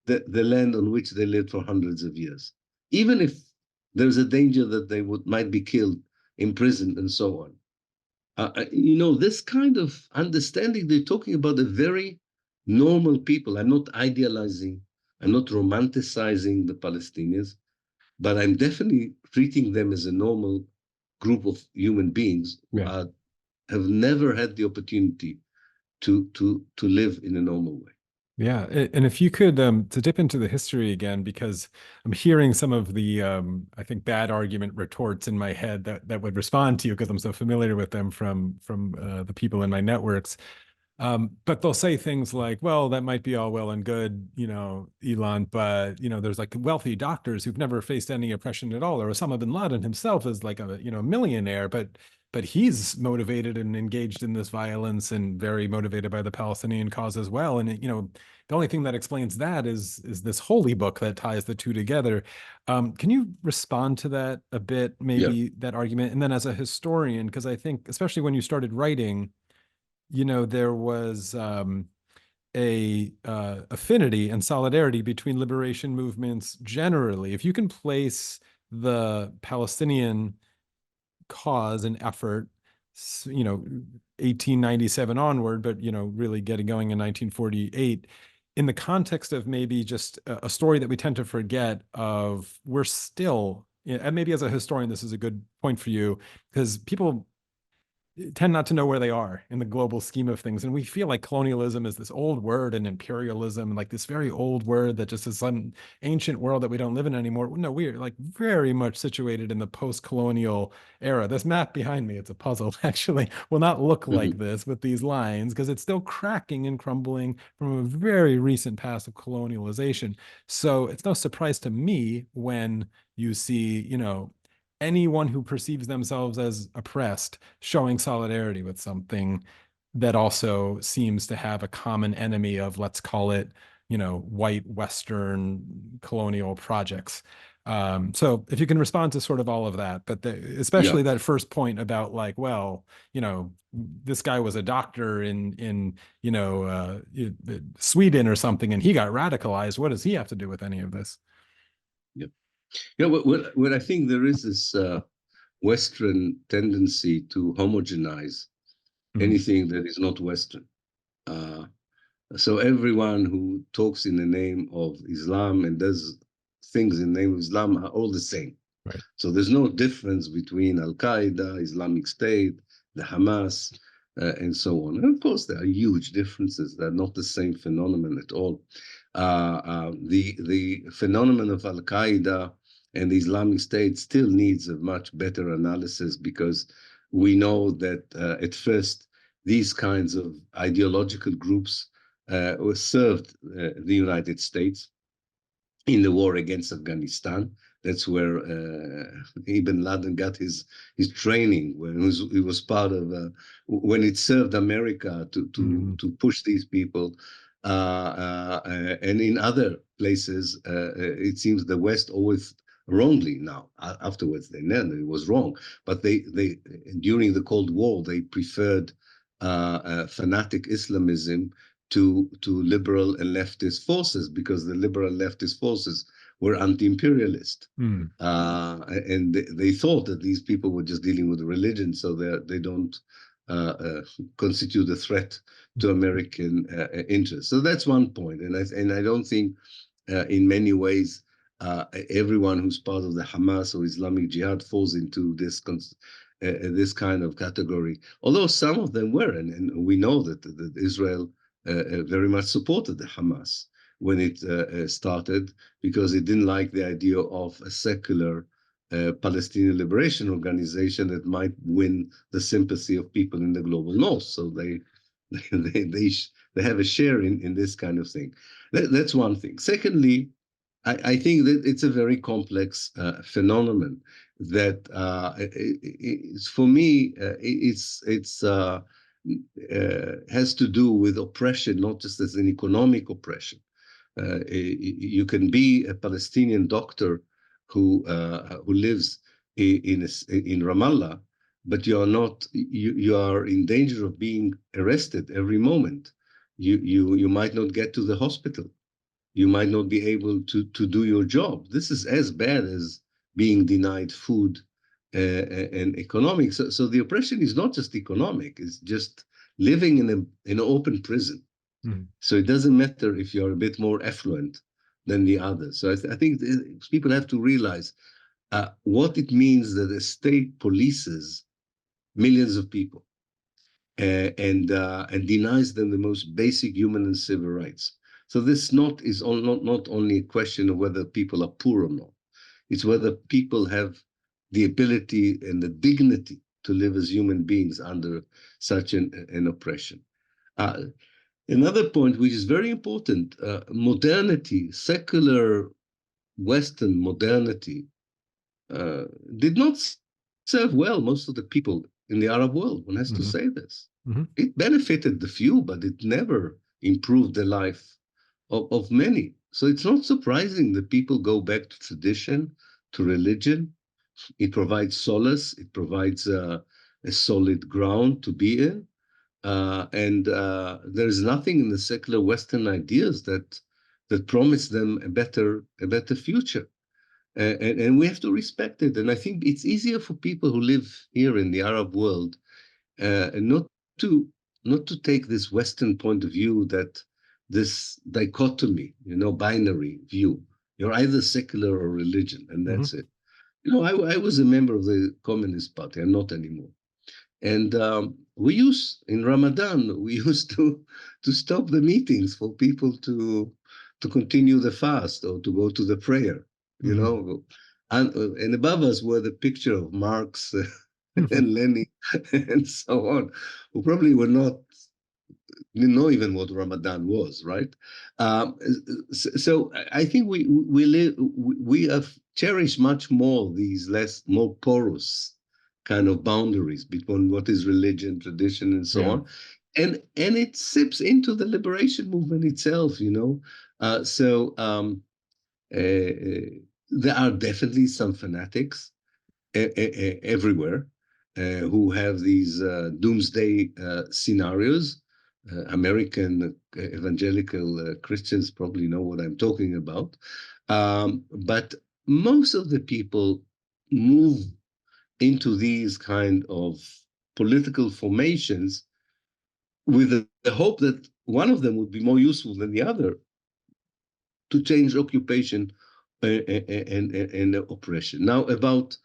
the land on which they lived for hundreds of years, even if there's a danger that they might be killed, imprisoned, and so on. This kind of understanding, they're talking about a very normal people. I'm not idealizing, I'm not romanticizing the Palestinians, but I'm definitely treating them as a normal group of human beings who have never had the opportunity to live in a normal way. Yeah, and if you could to dip into the history again, because I'm hearing some of the I think bad argument retorts in my head that would respond to you because I'm so familiar with them from the people in my networks. But they'll say things like, well, that might be all well and good, Elon, but, there's like wealthy doctors who've never faced any oppression at all, or Osama bin Laden himself is like a, millionaire, but he's motivated and engaged in this violence and very motivated by the Palestinian cause as well. And, the only thing that explains that is this holy book that ties the two together. Can you respond to that a bit, Yeah, maybe that argument? And then as a historian, because I think, especially when you started writing, there was a affinity and solidarity between liberation movements generally. If you can place the Palestinian cause and effort, 1897 onward, but really getting going in 1948, in the context of maybe just a story that we tend to forget of, we're still, and maybe as a historian, this is a good point for you, because people tend not to know where they are in the global scheme of things. And we feel like colonialism is this old word, and imperialism, like this very old word that just is some ancient world that we don't live in anymore. No, we're like very much situated in the post-colonial era. This map behind me, it's a puzzle, actually, will not look like hmm this with these lines because it's still cracking and crumbling from a very recent past of colonialization. So it's no surprise to me when you see, anyone who perceives themselves as oppressed showing solidarity with something that also seems to have a common enemy of, let's call it, white Western colonial projects. So if you can respond to sort of all of that, but yeah. especially that first point about like, well, this guy was a doctor in Sweden or something, and he got radicalized. What does he have to do with any of this? Yeah. Yeah, what I think there is this Western tendency to homogenize Mm, anything that is not Western. Uh, so everyone who talks in the name of Islam and does things in the name of Islam are all the same. right. So there's no difference between Al Qaeda, Islamic State, the Hamas, and so on. And of course, there are huge differences. They're not the same phenomenon at all. The phenomenon of Al Qaeda and the Islamic State still needs a much better analysis because we know that at first these kinds of ideological groups were served the United States in the war against Afghanistan. That's where Ibn Laden got his training when he was part of when it served America to push these people. And in other places, it seems the West always wrongly now afterwards they know it was wrong, but they during the Cold War they preferred fanatic Islamism to liberal and leftist forces because the liberal and leftist forces were anti-imperialist. Mm, And they thought that these people were just dealing with religion, so they don't constitute a threat to American interests. So that's one point. And I don't think in many ways everyone who's part of the Hamas or Islamic Jihad falls into this kind of category. Although some of them were, and we know that Israel very much supported the Hamas when it started because it didn't like the idea of a secular Palestinian liberation organization that might win the sympathy of people in the global north. So they have a share in this kind of thing. That's one thing. Secondly, I think that it's a very complex phenomenon that for me it's has to do with oppression, not just as an economic oppression. You can be a Palestinian doctor who lives in Ramallah, but you are in danger of being arrested every moment. You might not get to the hospital. You might not be able to do your job. This is as bad as being denied food and economic. So the oppression is not just economic, it's just living in an open prison. mm, So it doesn't matter if you're a bit more affluent than the others. So I think people have to realize what it means that a state polices millions of people and denies them the most basic human and civil rights. So this not only a question of whether people are poor or not. It's whether people have the ability and the dignity to live as human beings under such an oppression. Uh, Another point, which is very important, modernity, secular Western modernity, uh, did not serve well most of the people in the Arab world. One has to Hmm. say this. Hmm. It benefited the few, but it never improved the life of many. So it's not surprising that people go back to tradition, to religion. It provides solace, it provides a solid ground to be in. And there is nothing in the secular Western ideas that promise them a better future. And we have to respect it. And I think it's easier for people who live here in the Arab world not to not to take this Western point of view, that this dichotomy, binary view. You're either secular or religion, and Hmm. that's it. I was a member of the Communist Party. I'm not anymore. And in Ramadan, we used to stop the meetings for people to continue the fast or to go to the prayer, you Hmm. know. And above us were the picture of Marx and Lenin and so on, who probably were not didn't know even what Ramadan was, right? Um, so I think we have cherished much more these more porous kind of boundaries between what is religion, tradition, and so Yeah. on, and it sips into the liberation movement itself. So there are definitely some fanatics everywhere who have these doomsday scenarios. American evangelical Christians probably know what I'm talking about. But most of the people move into these kind of political formations with the hope that one of them would be more useful than the other to change occupation and oppression. Now, about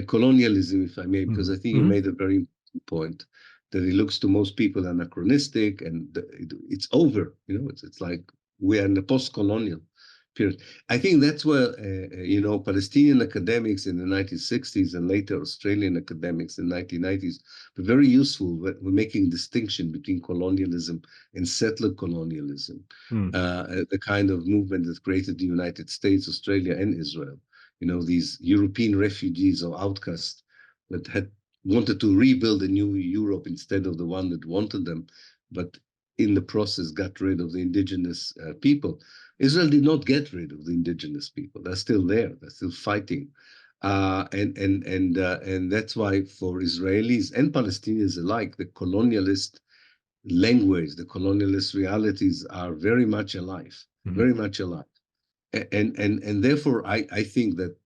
colonialism, if I may, because Hmm. I think you Hmm. made a very important point that it looks to most people anachronistic and it's over. It's like we are in a post-colonial period. I think that's where Palestinian academics in the 1960s and later Australian academics in the 1990s were very useful. We're making distinction between colonialism and settler colonialism, Hmm. the kind of movement that created the United States, Australia, and Israel. These European refugees or outcasts that had wanted to rebuild a new Europe instead of the one that wanted them, but in the process got rid of the indigenous people. Israel did not get rid of the indigenous people. They're still there. They're still fighting. And that's why for Israelis and Palestinians alike, the colonialist language, the colonialist realities are very much alive, Hmm. very much alive. And therefore I think that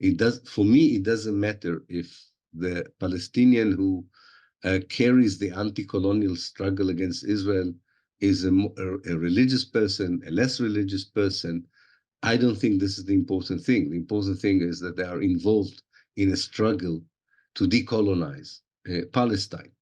it does, for me, it doesn't matter if the Palestinian who carries the anti-colonial struggle against Israel is a religious person, a less religious person. I don't think this is the important thing. The important thing is that they are involved in a struggle to decolonize Palestine.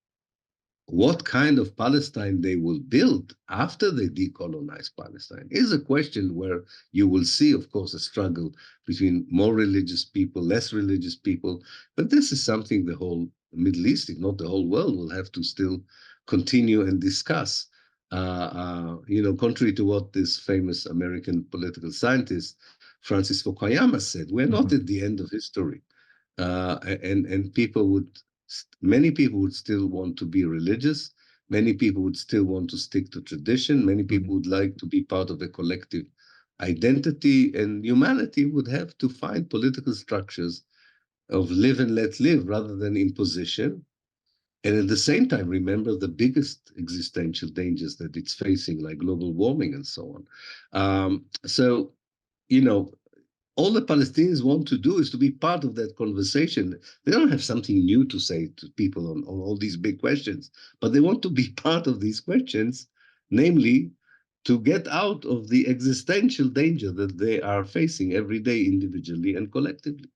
What kind of Palestine they will build after they decolonize Palestine is a question where you will see, of course, a struggle between more religious people, less religious people. But this is something the whole Middle East, if not the whole world, will have to still continue and discuss. Contrary to what this famous American political scientist Francis Fukuyama said, we're not Hmm. at the end of history. And many people would still want to be religious. Many people would still want to stick to tradition. Many Hmm. people would like to be part of a collective identity, and humanity would have to find political structures of live and let live rather than imposition. And at the same time, remember the biggest existential dangers that it's facing, like global warming and so on. So, you know, all the Palestinians want to do is to be part of that conversation. They don't have something new to say to people on all these big questions, but they want to be part of these questions, namely to get out of the existential danger that they are facing every day individually and collectively.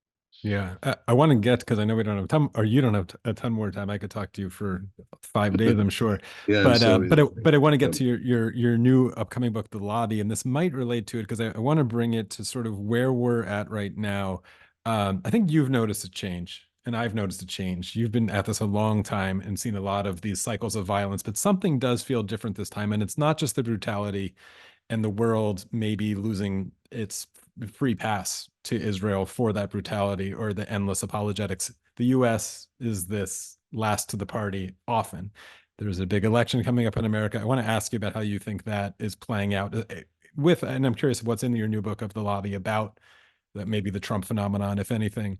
Yeah, I want to get, because I know we don't have time, or you don't have a ton more time. I could talk to you for 5 days, I'm sure. Yeah, I'm But sorry. but I want to get to your new upcoming book, The Lobby, and this might relate to it because I want to bring it to sort of where we're at right now. I think you've noticed a change, and I've noticed a change. You've been at this a long time and seen a lot of these cycles of violence, but something does feel different this time. And it's not just the brutality and the world maybe losing its free pass to Israel for that brutality or the endless apologetics. The US is this last to the party often. There's a big election coming up in America. I want to ask you about how you think that is playing out with, and I'm curious what's in your new book of the lobby about that, maybe the Trump phenomenon, if anything.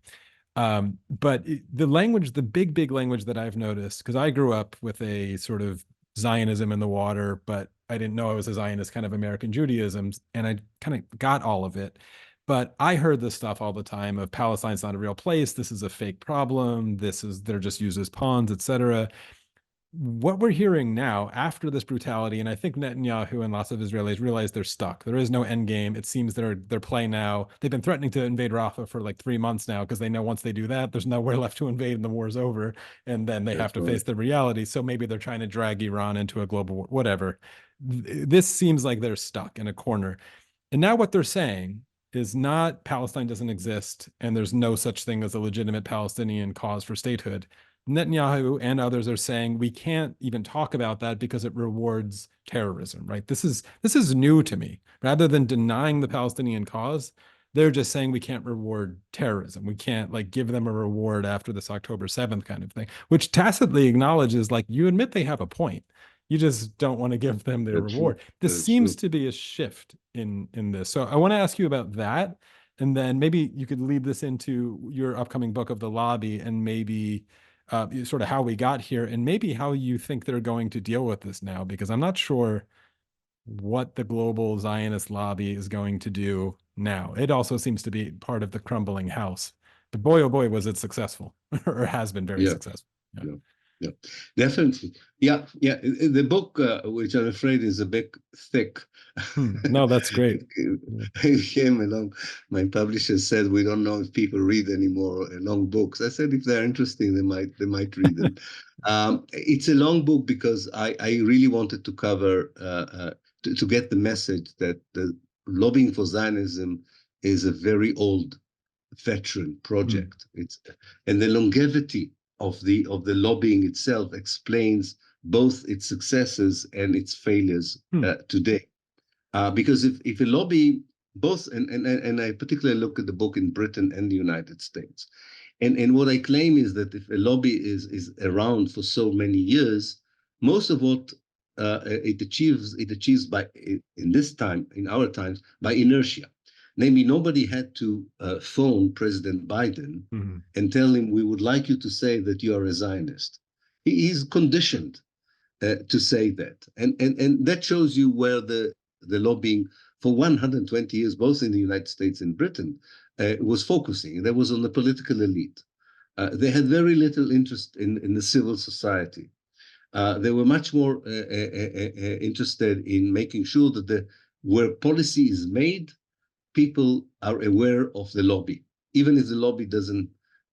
But the language, the big language that I've noticed, because I grew up with a sort of Zionism in the water, but I didn't know I was a Zionist, kind of American Judaism, and I kind of got all of it. But I heard this stuff all the time of Palestine's not a real place. This is a fake problem. They're just used as pawns, etc. What we're hearing now after this brutality, and I think Netanyahu and lots of Israelis realize they're stuck. There is no end game. It seems they're playing now. They've been threatening to invade Rafah for like 3 months now because they know once they do that, there's nowhere left to invade and the war's over. And then they have to face the reality. So maybe they're trying to drag Iran into a global war, whatever. This seems like they're stuck in a corner. And now what they're saying is not Palestine doesn't exist and there's no such thing as a legitimate Palestinian cause for statehood. Netanyahu and others are saying we can't even talk about that because it rewards terrorism, right? This is new to me. Rather than denying the Palestinian cause, they're just saying we can't reward terrorism. We can't like give them a reward after this October 7th kind of thing, which tacitly acknowledges like you admit they have a point. You just don't want to give them their reward. This seems to be a shift in this. So I want to ask you about that. And then maybe you could lead this into your upcoming book of the lobby and maybe sort of how we got here and maybe how you think they're going to deal with this now, because I'm not sure what the global Zionist lobby is going to do now. It also seems to be part of the crumbling house. But boy, oh boy, was it successful or has been very successful. Yeah. Yeah, definitely. Yeah. The book, which I'm afraid is a bit thick. No, that's great. It came along. My publisher said, "We don't know if people read anymore long books." I said, "If they're interesting, they might read them." It's a long book because I really wanted to cover to get the message that the lobbying for Zionism is a very old veteran project. And the longevity of the lobbying itself explains both its successes and its failures today. Because if a lobby, both and I particularly look at the book in Britain and the United States, and what I claim is that if a lobby is around for so many years, most of what it achieves by in our times by inertia. Namely, nobody had to phone President Biden and tell him, we would like you to say that you are a Zionist. He's conditioned to say that. And that shows you where the lobbying for 120 years, both in the United States and Britain, was focusing. That was on the political elite. They had very little interest in the civil society. They were much more interested in making sure that where policy is made, people are aware of the lobby, even if the lobby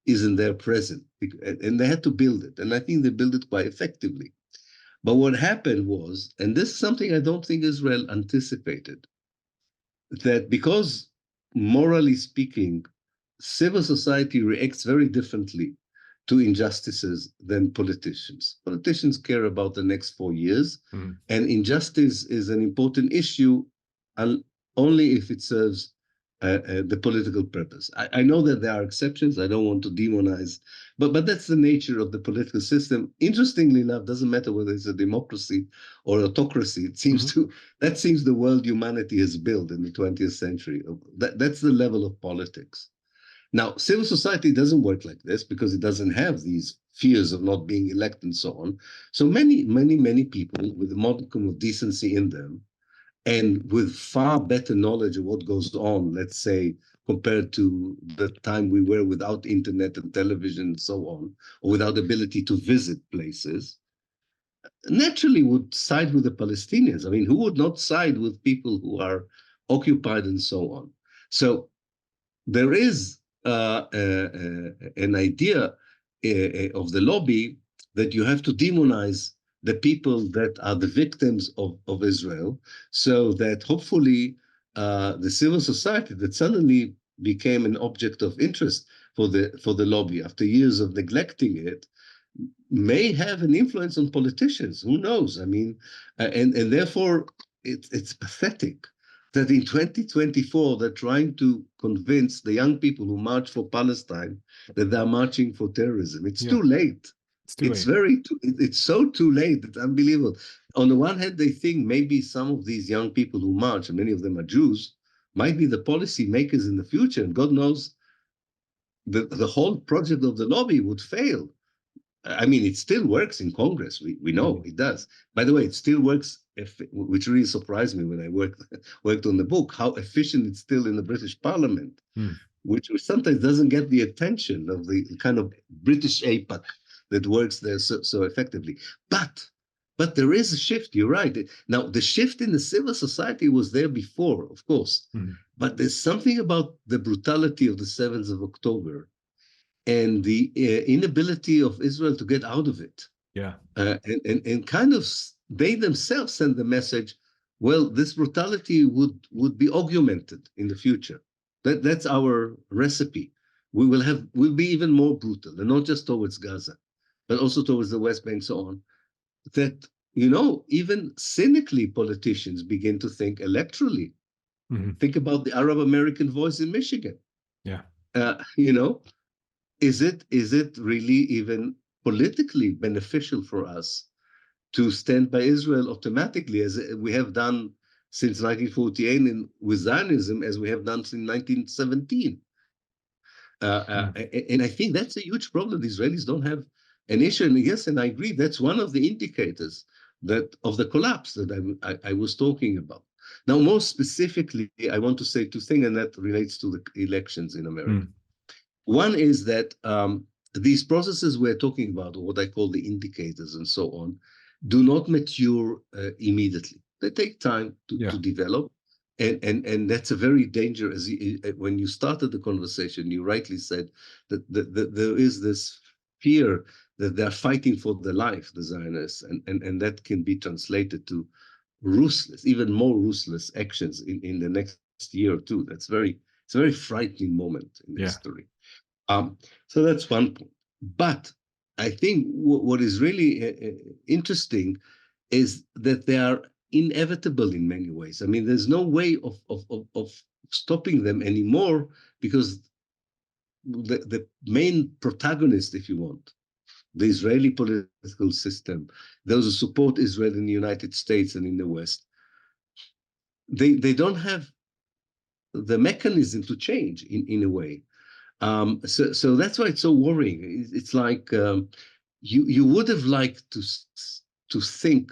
isn't there present. And they had to build it. And I think they built it quite effectively. But what happened was, and this is something I don't think Israel anticipated, that because morally speaking, civil society reacts very differently to injustices than politicians. Politicians care about the next 4 years, and injustice is an important issue only if it serves the political purpose. I know that there are exceptions. I don't want to demonize, but that's the nature of the political system. Interestingly enough, doesn't matter whether it's a democracy or autocracy. It seems that seems the world humanity has built in the 20th century. That's the level of politics. Now, civil society doesn't work like this because it doesn't have these fears of not being elected and so on. So many people with a modicum of decency in them and with far better knowledge of what goes on, let's say, compared to the time we were without internet and television and so on, or without ability to visit places, naturally would side with the Palestinians. I mean, who would not side with people who are occupied and so on? So there is an idea of the lobby that you have to demonize the people that are the victims of Israel, so that hopefully the civil society that suddenly became an object of interest for the lobby after years of neglecting it may have an influence on politicians. Who knows? I mean, and therefore it's pathetic that in 2024 they're trying to convince the young people who march for Palestine that they're marching for terrorism. It's too late. It's too late. It's so too late. It's unbelievable. On the one hand, they think maybe some of these young people who march, and many of them are Jews, might be the policy makers in the future. And God knows the whole project of the lobby would fail. I mean, it still works in Congress. We know it does. By the way, it still works, which really surprised me when I worked on the book, how efficient it's still in the British Parliament, which sometimes doesn't get the attention of the kind of British APAC that works there so effectively. But there is a shift. You're right. Now, the shift in the civil society was there before, of course. But there's something about the brutality of the 7th of October and the inability of Israel to get out of it. And kind of they themselves send the message, well, this brutality would be augmented in the future. That's our recipe. We'll be even more brutal, and not just towards Gaza, but also towards the West Bank, so on. That, even cynically politicians begin to think electorally. Think about the Arab American voice in Michigan. Is it really even politically beneficial for us to stand by Israel automatically, as we have done since 1948 with Zionism, as we have done since 1917? And I think that's a huge problem. The Israelis don't have an issue. And yes, and I agree, that's one of the indicators of the collapse that I was talking about. Now, more specifically, I want to say two things, and that relates to the elections in America. One is that these processes we're talking about, or what I call the indicators and so on, do not mature immediately. They take time to develop. And that's a very dangerous. When you started the conversation, you rightly said that there is this fear that they're fighting for their life, the Zionists, and that can be translated to ruthless, even more ruthless actions in the next year or two. It's a very frightening moment in history. So that's one point. But I think what is really interesting is that they are inevitable in many ways. I mean, there's no way of stopping them anymore, because the main protagonist, if you want, the Israeli political system, those who support Israel in the United States and in the West, they don't have the mechanism to change in a way. So that's why it's so worrying. It's like you would have liked to think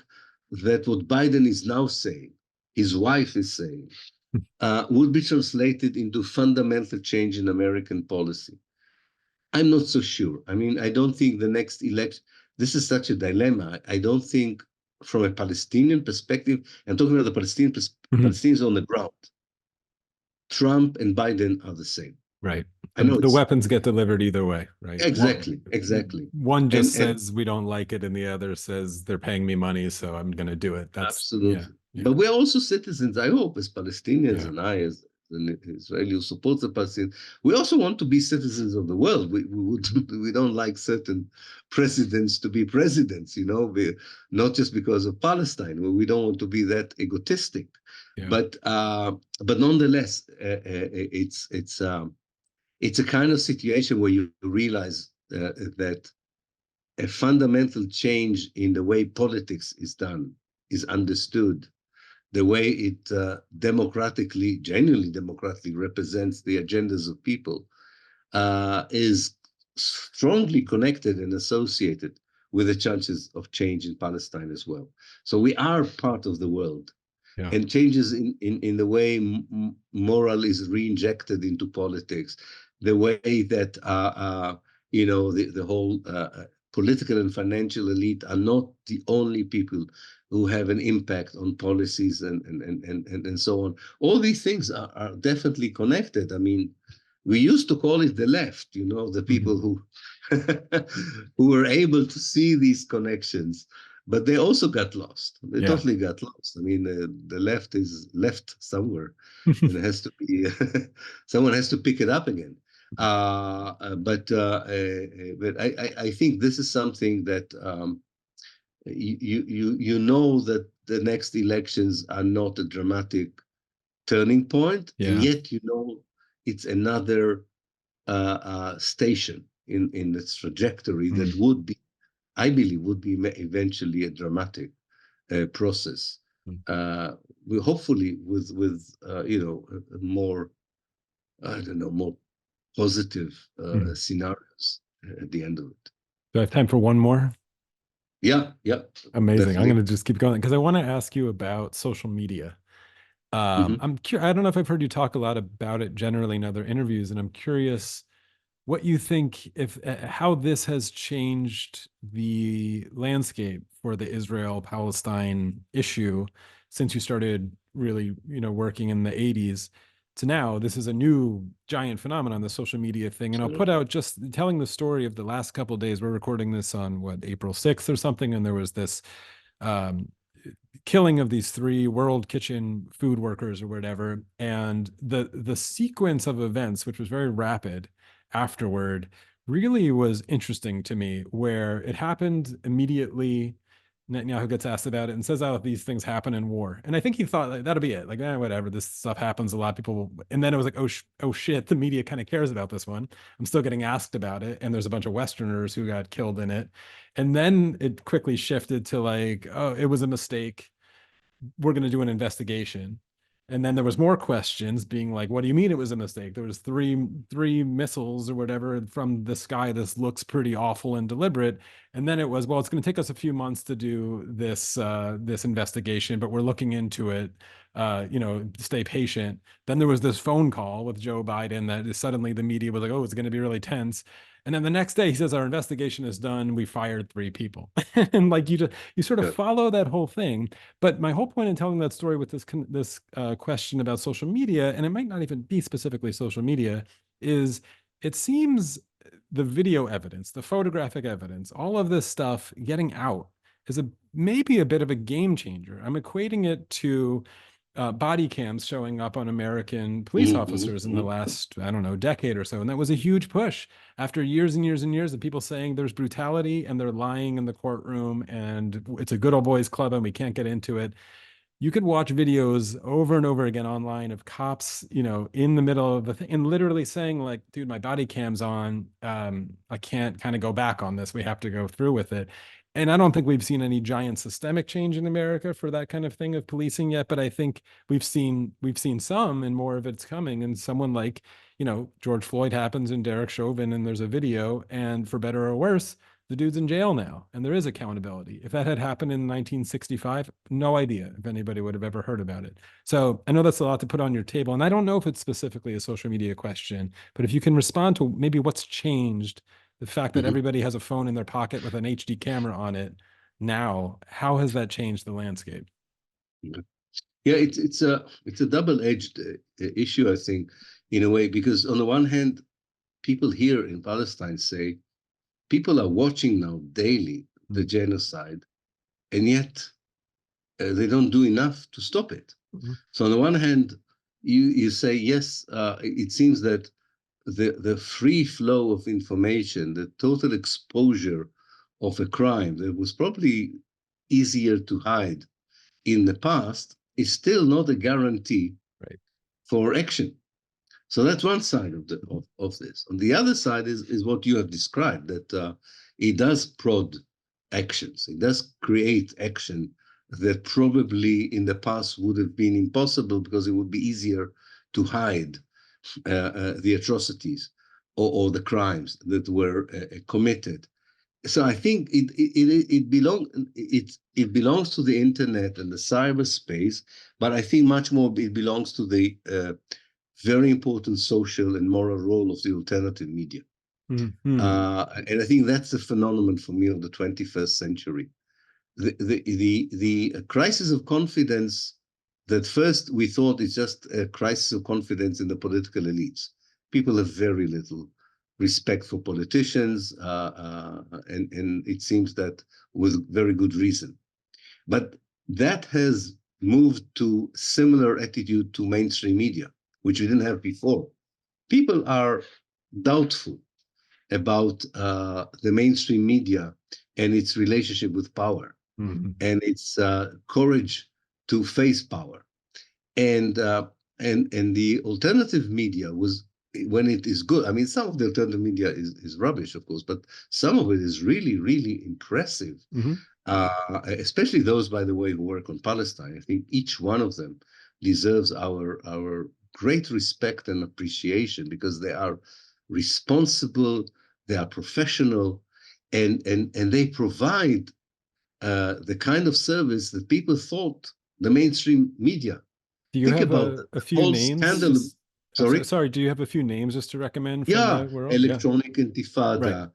that what Biden is now saying, his wife is saying, would be translated into fundamental change in American policy. I'm not so sure. I mean, I don't think the next election, this is such a dilemma. I don't think from a Palestinian perspective, I'm talking about the Palestinians on the ground, Trump and Biden are the same. Right. The weapons get delivered either way, right? Exactly. One just says we don't like it, and the other says they're paying me money, so I'm going to do it. That's absolutely. Yeah. But we're also citizens, I hope, as Palestinians, and I, as an Israeli who supports the Palestinians, we also want to be citizens of the world. We don't like certain presidents to be presidents, not just because of Palestine. We don't want to be that egotistic. Yeah. But nonetheless, it's a kind of situation where you realize that a fundamental change in the way politics is done, is understood, the way it genuinely democratically represents the agendas of people, is strongly connected and associated with the chances of change in Palestine as well. So we are part of the world. Yeah. And changes in the way moral is re-injected into politics, the way that the whole political and financial elite are not the only people who have an impact on policies and so on. All these things are definitely connected. I mean, we used to call it the left, the people who were able to see these connections. But they also got lost. They totally got lost. I mean, the left is left somewhere, and it has to be someone has to pick it up again. But I think this is something that you know that the next elections are not a dramatic turning point, and Yeah. yet you know it's another station in its trajectory that Mm. would be, I believe, would be eventually a dramatic process. Mm. We hopefully with a more, I don't know, more positive Mm. scenarios at the end of it. Do I have time for one more? Yeah, yeah, Amazing. I'm going definitely. to just keep going because I want to ask you about social media. Hmm. I don't know if I've heard you talk a lot about it generally in other interviews, and I'm curious what you think if how this has changed the landscape for the Israel-Palestine issue since you started really, working in the 80s to now. This is a new giant phenomenon, the social media thing. And I'll put Absolutely. out just telling the story of the last couple of days. We're recording this on what, April 6th or something, and there was this um, killing of these three world kitchen food workers or whatever, and the sequence of events, which was very rapid afterward, really was interesting to me, where it happened immediately. Netanyahu gets asked about it and says, "Oh, these things happen in war." And I think he thought like, that'll be it. Like, whatever, this stuff happens. A lot of people. And then it was like, oh shit, the media kind of cares about this one. I'm still getting asked about it, and there's a bunch of Westerners who got killed in it. And then it quickly shifted to like, oh, it was a mistake, we're going to do an investigation. And then there was more questions being like, what do you mean it was a mistake? There was three missiles or whatever from the sky. This looks pretty awful and deliberate. And then it was, well, it's going to take us a few months to do this investigation, but we're looking into it. Stay patient. Then there was this phone call with Joe Biden that suddenly the media was like, oh, it's going to be really tense. And then the next day he says our investigation is done. We fired three people. And like you sort of Yeah. follow that whole thing. But my whole point in telling that story with this question about social media, and it might not even be specifically social media, is it seems the video evidence, the photographic evidence, all of this stuff getting out is maybe a bit of a game changer. I'm equating it to body cams showing up on American police Hmm. officers in the Hmm. last, I don't know, decade or so. And that was a huge push after years and years and years of people saying there's brutality and they're lying in the courtroom and it's a good old boys club and we can't get into it. You could watch videos over and over again online of cops, in the middle of the thing and literally saying like, dude, my body cam's on. I can't kind of go back on this. We have to go through with it. And I don't think we've seen any giant systemic change in America for that kind of thing of policing yet, but I think we've seen some and more of it's coming. And someone like, George Floyd happens and Derek Chauvin and there's a video, and for better or worse, the dude's in jail now and there is accountability. If that had happened in 1965, no idea if anybody would have ever heard about it. So I know that's a lot to put on your table. And I don't know if it's specifically a social media question, but if you can respond to maybe what's changed, the fact that Hmm. everybody has a phone in their pocket with an HD camera on it now, how has that changed the landscape? Yeah, it's a double-edged issue, I think, in a way, because on the one hand, people here in Palestine say people are watching now daily the genocide, and yet they don't do enough to stop it. Mm-hmm. So on the one hand, you say yes, it seems that the free flow of information, the total exposure of a crime that was probably easier to hide in the past is still not a guarantee Right. for action. So that's one side of this. On the other side is what you have described, that it does prod actions. It does create action that probably in the past would have been impossible because it would be easier to hide the atrocities or the crimes that were committed. So I think it belongs to the internet and the cyberspace, but I think much more it belongs to the very important social and moral role of the alternative media. Mm-hmm. And I think that's the phenomenon for me of the 21st century. The crisis of confidence that first we thought is just a crisis of confidence in the political elites. People have very little respect for politicians, and it seems that with very good reason. But that has moved to similar attitude to mainstream media, which we didn't have before. People are doubtful about the mainstream media and its relationship with power and its courage to face power. And and the alternative media was, when it is good. I mean, some of the alternative media is rubbish, of course, but some of it is really, really impressive. Mm-hmm. Especially those, by the way, who work on Palestine. I think each one of them deserves our great respect and appreciation, because they are responsible, they are professional, and they provide the kind of service that people thought the mainstream media. Do you Think have about a the few whole names? scandal. Just, I'm sorry, Sorry? sorry. Do you have a few names just to recommend from Yeah, the world? Yeah. Electronic Right. Intifada,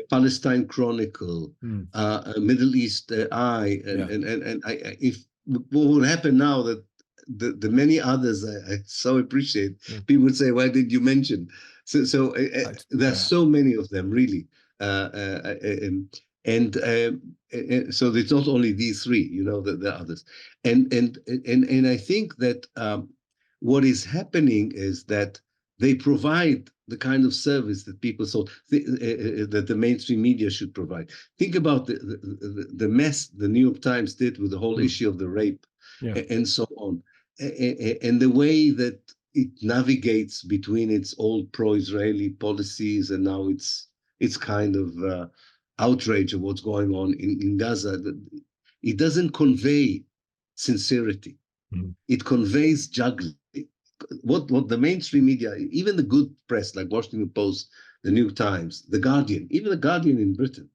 Palestine Chronicle, Mm. Middle East Eye, Yeah. and if what will happen now that the many others I so appreciate, Yeah. people would say, why did you mention? There are Yeah. so many of them, really. Uh, uh, uh, um, so it's not only these three, the others. And I think that what is happening is that they provide the kind of service that people thought that the mainstream media should provide. Think about the mess the New York Times did with the whole Mm. issue of the rape Yeah. and so on, and the way that it navigates between its old pro-Israeli policies and now it's kind of outrage of what's going on in Gaza. It doesn't convey sincerity. Mm. It conveys juggling. What the mainstream media, even the good press like Washington Post, the New York Times, the Guardian, even the Guardian in Britain,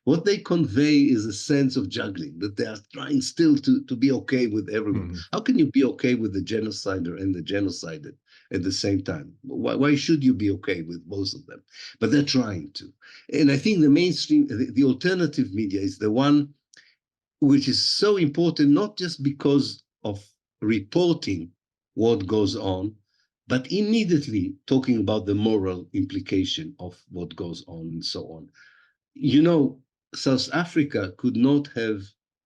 what they convey is a sense of juggling, that they are trying still to be okay with everyone. Mm. How can you be okay with the genocider and the genocided at the same time? Why should you be okay with both of them? But they're trying to. And I think the mainstream, the alternative media is the one which is so important, not just because of reporting what goes on, but immediately talking about the moral implication of what goes on and so on. You know, South Africa could not have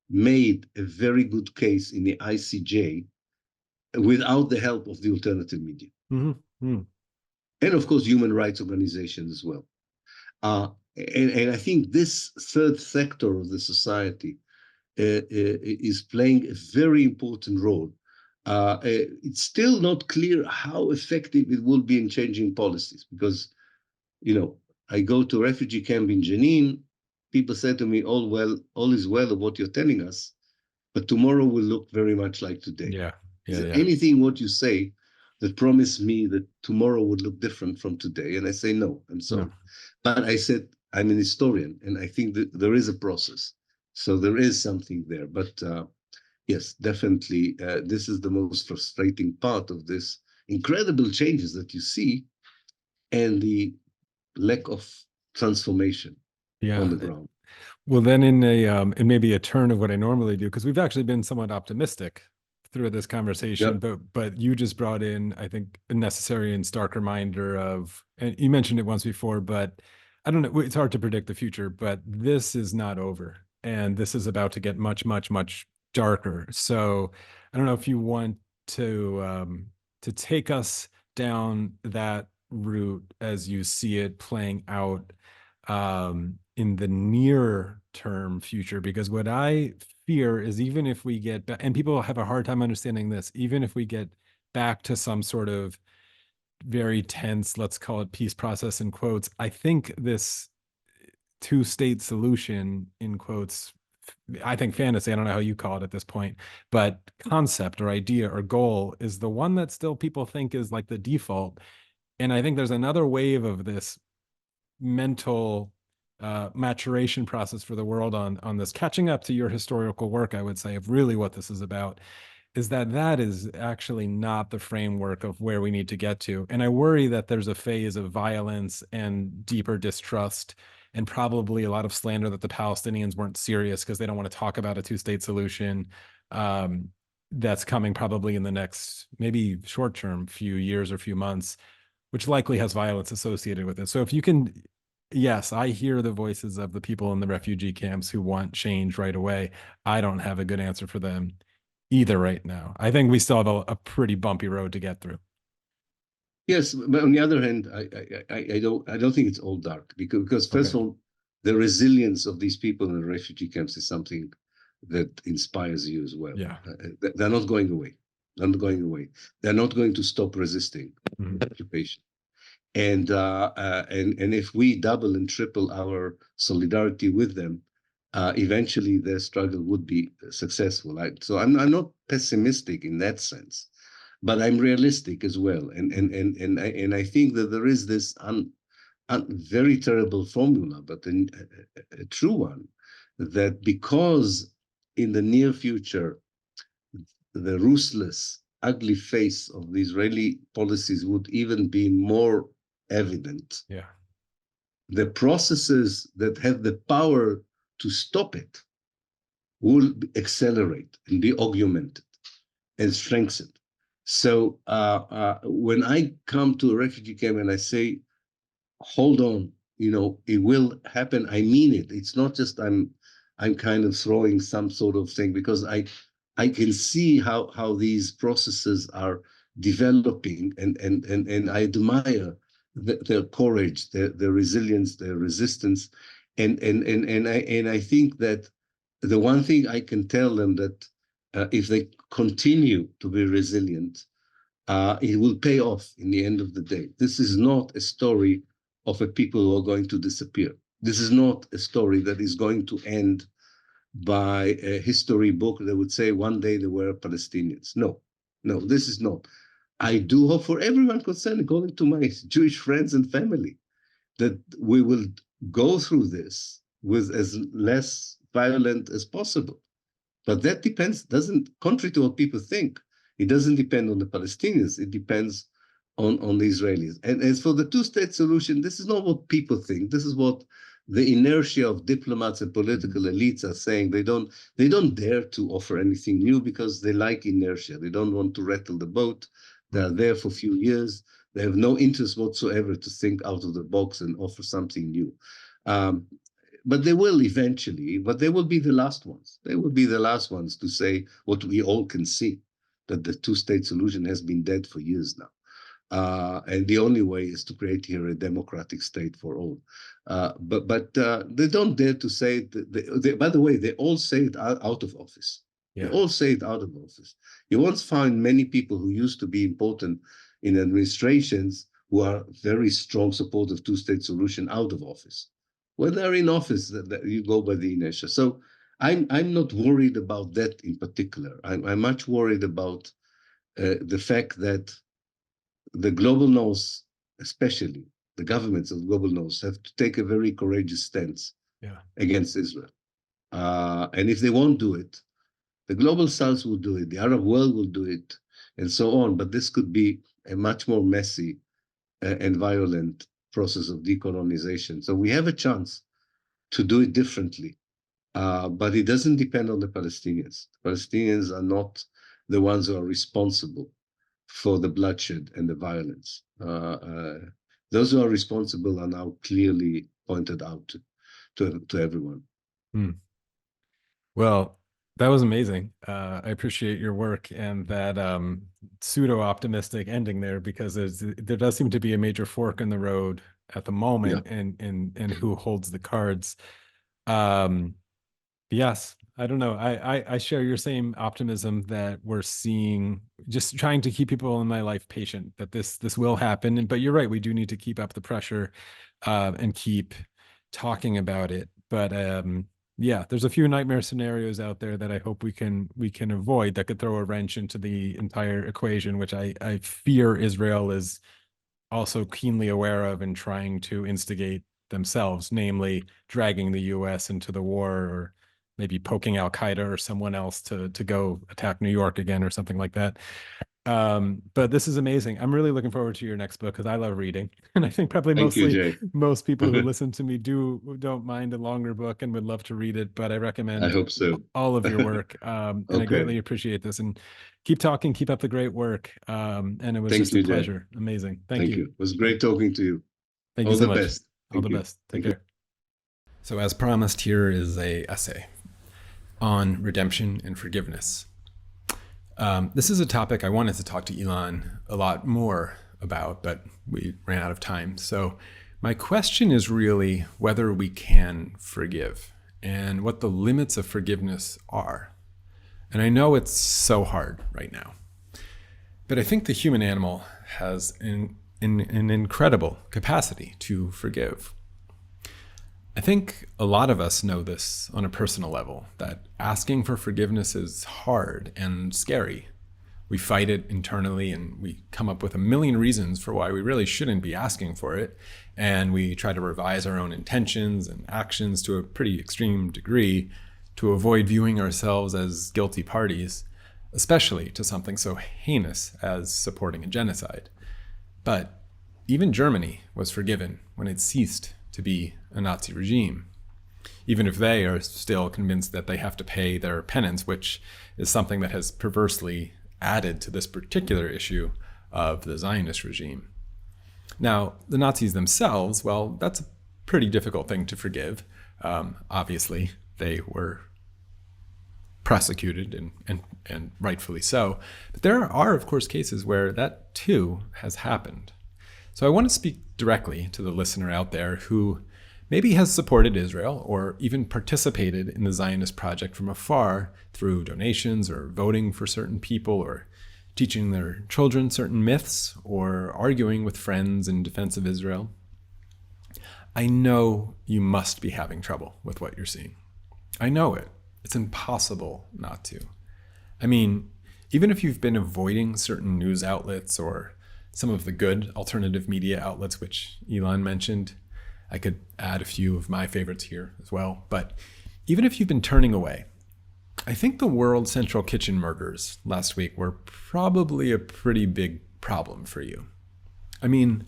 made a very good case in the ICJ without the help of the alternative media. Mm-hmm. Mm. And of course, human rights organizations as well. And I think this third sector of the society is playing a very important role. It's still not clear how effective it will be in changing policies, because, I go to a refugee camp in Jenin. People say to me, all is well of what you're telling us, but tomorrow will look very much like today. Yeah. Is Yeah. there Yeah. anything what you say that promised me that tomorrow would look different from today? And I say, no, I'm No. sorry. But I said, I'm an historian, and I think that there is a process. So there is something there. But yes, definitely, this is the most frustrating part of this incredible changes that you see, and the lack of transformation on Yeah. the ground. Well, then in maybe a turn of what I normally do, because we've actually been somewhat optimistic through this conversation, Yeah, but you just brought in, I think, a necessary and stark reminder of, and you mentioned it once before, but I don't know, it's hard to predict the future, but this is not over. And this is about to get much, much, much darker. So I don't know if you want to take us down that route as you see it playing out in the near term future, because what I fear is, even if we get back, and people have a hard time understanding this, even if we get back to some sort of very tense, let's call it peace process in quotes, I think this two-state solution in quotes, I think fantasy, I don't know how you call it at this point, but concept or idea or goal is the one that still people think is like the default. And I think there's another wave of this mental maturation process for the world on this, catching up to your historical work, I would say, of really what this is about, is that is actually not the framework of where we need to get to. And I worry that there's a phase of violence and deeper distrust and probably a lot of slander that the Palestinians weren't serious because they don't want to talk about a two-state solution. That's coming probably in the next maybe short-term few years or few months, which likely has violence associated with it. So if you can, yes, I hear the voices of the people in the refugee camps who want change right away. I don't have a good answer for them either right now. I think we still have a pretty bumpy road to get through. Yes, but on the other hand, I don't think it's all dark because first Okay. of all, the resilience of these people in the refugee camps is something that inspires you as well. Yeah. They're not going away. They're not going away. They're not going to stop resisting Mhm. occupation. And if we double and triple our solidarity with them, eventually their struggle would be successful. So I'm not pessimistic in that sense, but I'm realistic as well. And I think that there is this very terrible formula, but a true one, that because in the near future the ruthless, ugly face of the Israeli policies would even be more evident. Yeah. The processes that have the power to stop it will accelerate and be augmented and strengthened. So when I come to a refugee camp and I say, hold on, it will happen, I mean it. It's not just I'm kind of throwing some sort of thing, because I can see how these processes are developing, and I admire their courage, their resilience, their resistance, and I think that the one thing I can tell them, that if they continue to be resilient, it will pay off in the end of the day. This is not a story of a people who are going to disappear. This is not a story that is going to end by a history book that would say one day there were Palestinians. No, no, this is not. I do hope for everyone concerned, according to my Jewish friends and family, that we will go through this with as less violent as possible. But that doesn't, contrary to what people think, it doesn't depend on the Palestinians. It depends on the Israelis. And as for the two-state solution, this is not what people think. This is what the inertia of diplomats and political elites are saying. They don't dare to offer anything new because they like inertia. They don't want to rattle the boat. They are there for a few years. They have no interest whatsoever to think out of the box and offer something new. Um, but they will eventually, but they will be the last ones. They will be the last ones to say what we all can see, that the two-state solution has been dead for years now. And the only way is to create here a democratic state for all. But they don't dare to say it. By the way, they all say it out of office. They Yeah. all say it out of office. You won't find many people who used to be important in administrations who are very strong supporters of two-state solution out of office. When they're in office, you go by the inertia. So I'm not worried about that in particular. I'm much worried about the fact that the global north, especially the governments of the global north, have to take a very courageous stance Yeah. against Israel. And if they won't do it, the global south will do it, the Arab world will do it, and so on. But this could be a much more messy and violent process of decolonization. So we have a chance to do it differently. But it doesn't depend on the Palestinians. The Palestinians are not the ones who are responsible for the bloodshed and the violence. Those who are responsible are now clearly pointed out to everyone. Hmm. Well, that was amazing. I appreciate your work and that pseudo-optimistic ending there, because there does seem to be a major fork in the road at the Yeah. moment, and who holds the cards. Um, yes, I don't know. I share your same optimism that we're seeing, just trying to keep people in my life patient, that this will happen. But you're right, we do need to keep up the pressure and keep talking about it. But yeah, there's a few nightmare scenarios out there that I hope we can avoid, that could throw a wrench into the entire equation, which I fear Israel is also keenly aware of and trying to instigate themselves, namely dragging the US into the war, or maybe poking Al Qaeda or someone else to go attack New York again or something like that. But this is amazing. I'm really looking forward to your next book, because I love reading. And I think probably Thank you, mostly Jay. most people who listen to me don't mind a longer book and would love to read it, but I I recommend hope so. all of your work. And I Okay. greatly appreciate this. And keep talking, keep up the great work. And it was Thank just a you, Jay. pleasure. Amazing. Thank Thank you. you. It was great talking to you. Thank you All so the much. best. All the Thank you. best. Take Thank you. care. So, as promised, here is a essay on redemption and forgiveness. This is a topic I wanted to talk to Ilan a lot more about, but we ran out of time. So my question is really whether we can forgive and what the limits of forgiveness are. And I know it's so hard right now, but I think the human animal has an incredible capacity to forgive. I think a lot of us know this on a personal level, that asking for forgiveness is hard and scary. We fight it internally and we come up with a million reasons for why we really shouldn't be asking for it. And we try to revise our own intentions and actions to a pretty extreme degree to avoid viewing ourselves as guilty parties, especially to something so heinous as supporting a genocide. But even Germany was forgiven when it ceased to be a Nazi regime, even if they are still convinced that they have to pay their penance, which is something that has perversely added to this particular issue of the Zionist regime. Now, the Nazis themselves, well, that's a pretty difficult thing to forgive. Obviously, they were prosecuted and rightfully so. But there are, of course, cases where that too has happened. So I want to speak directly to the listener out there who maybe has supported Israel or even participated in the Zionist project from afar through donations or voting for certain people or teaching their children certain myths or arguing with friends in defense of Israel. I know you must be having trouble with what you're seeing. I know it. It's impossible not to. I mean, even if you've been avoiding certain news outlets or some of the good alternative media outlets, which Ilan mentioned, I could add a few of my favorites here as well. But even if you've been turning away, I think the World Central Kitchen murders last week were probably a pretty big problem for you. I mean,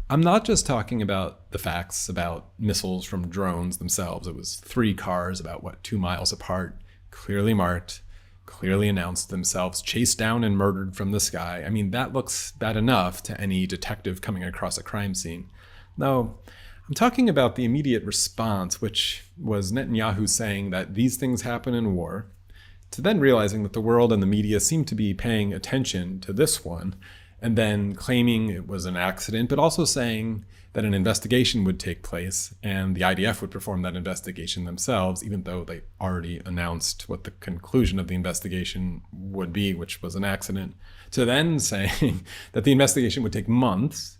I'm not just talking about the facts about missiles from drones themselves. It was 3 cars about, 2 miles apart, clearly marked, clearly announced themselves, chased down and murdered from the sky. I mean, that looks bad enough to any detective coming across a crime scene. No, I'm talking about the immediate response, which was Netanyahu saying that these things happen in war, to then realizing that the world and the media seemed to be paying attention to this one, and then claiming it was an accident, but also saying that an investigation would take place and the IDF would perform that investigation themselves, even though they already announced what the conclusion of the investigation would be, which was an accident, to then saying that the investigation would take months,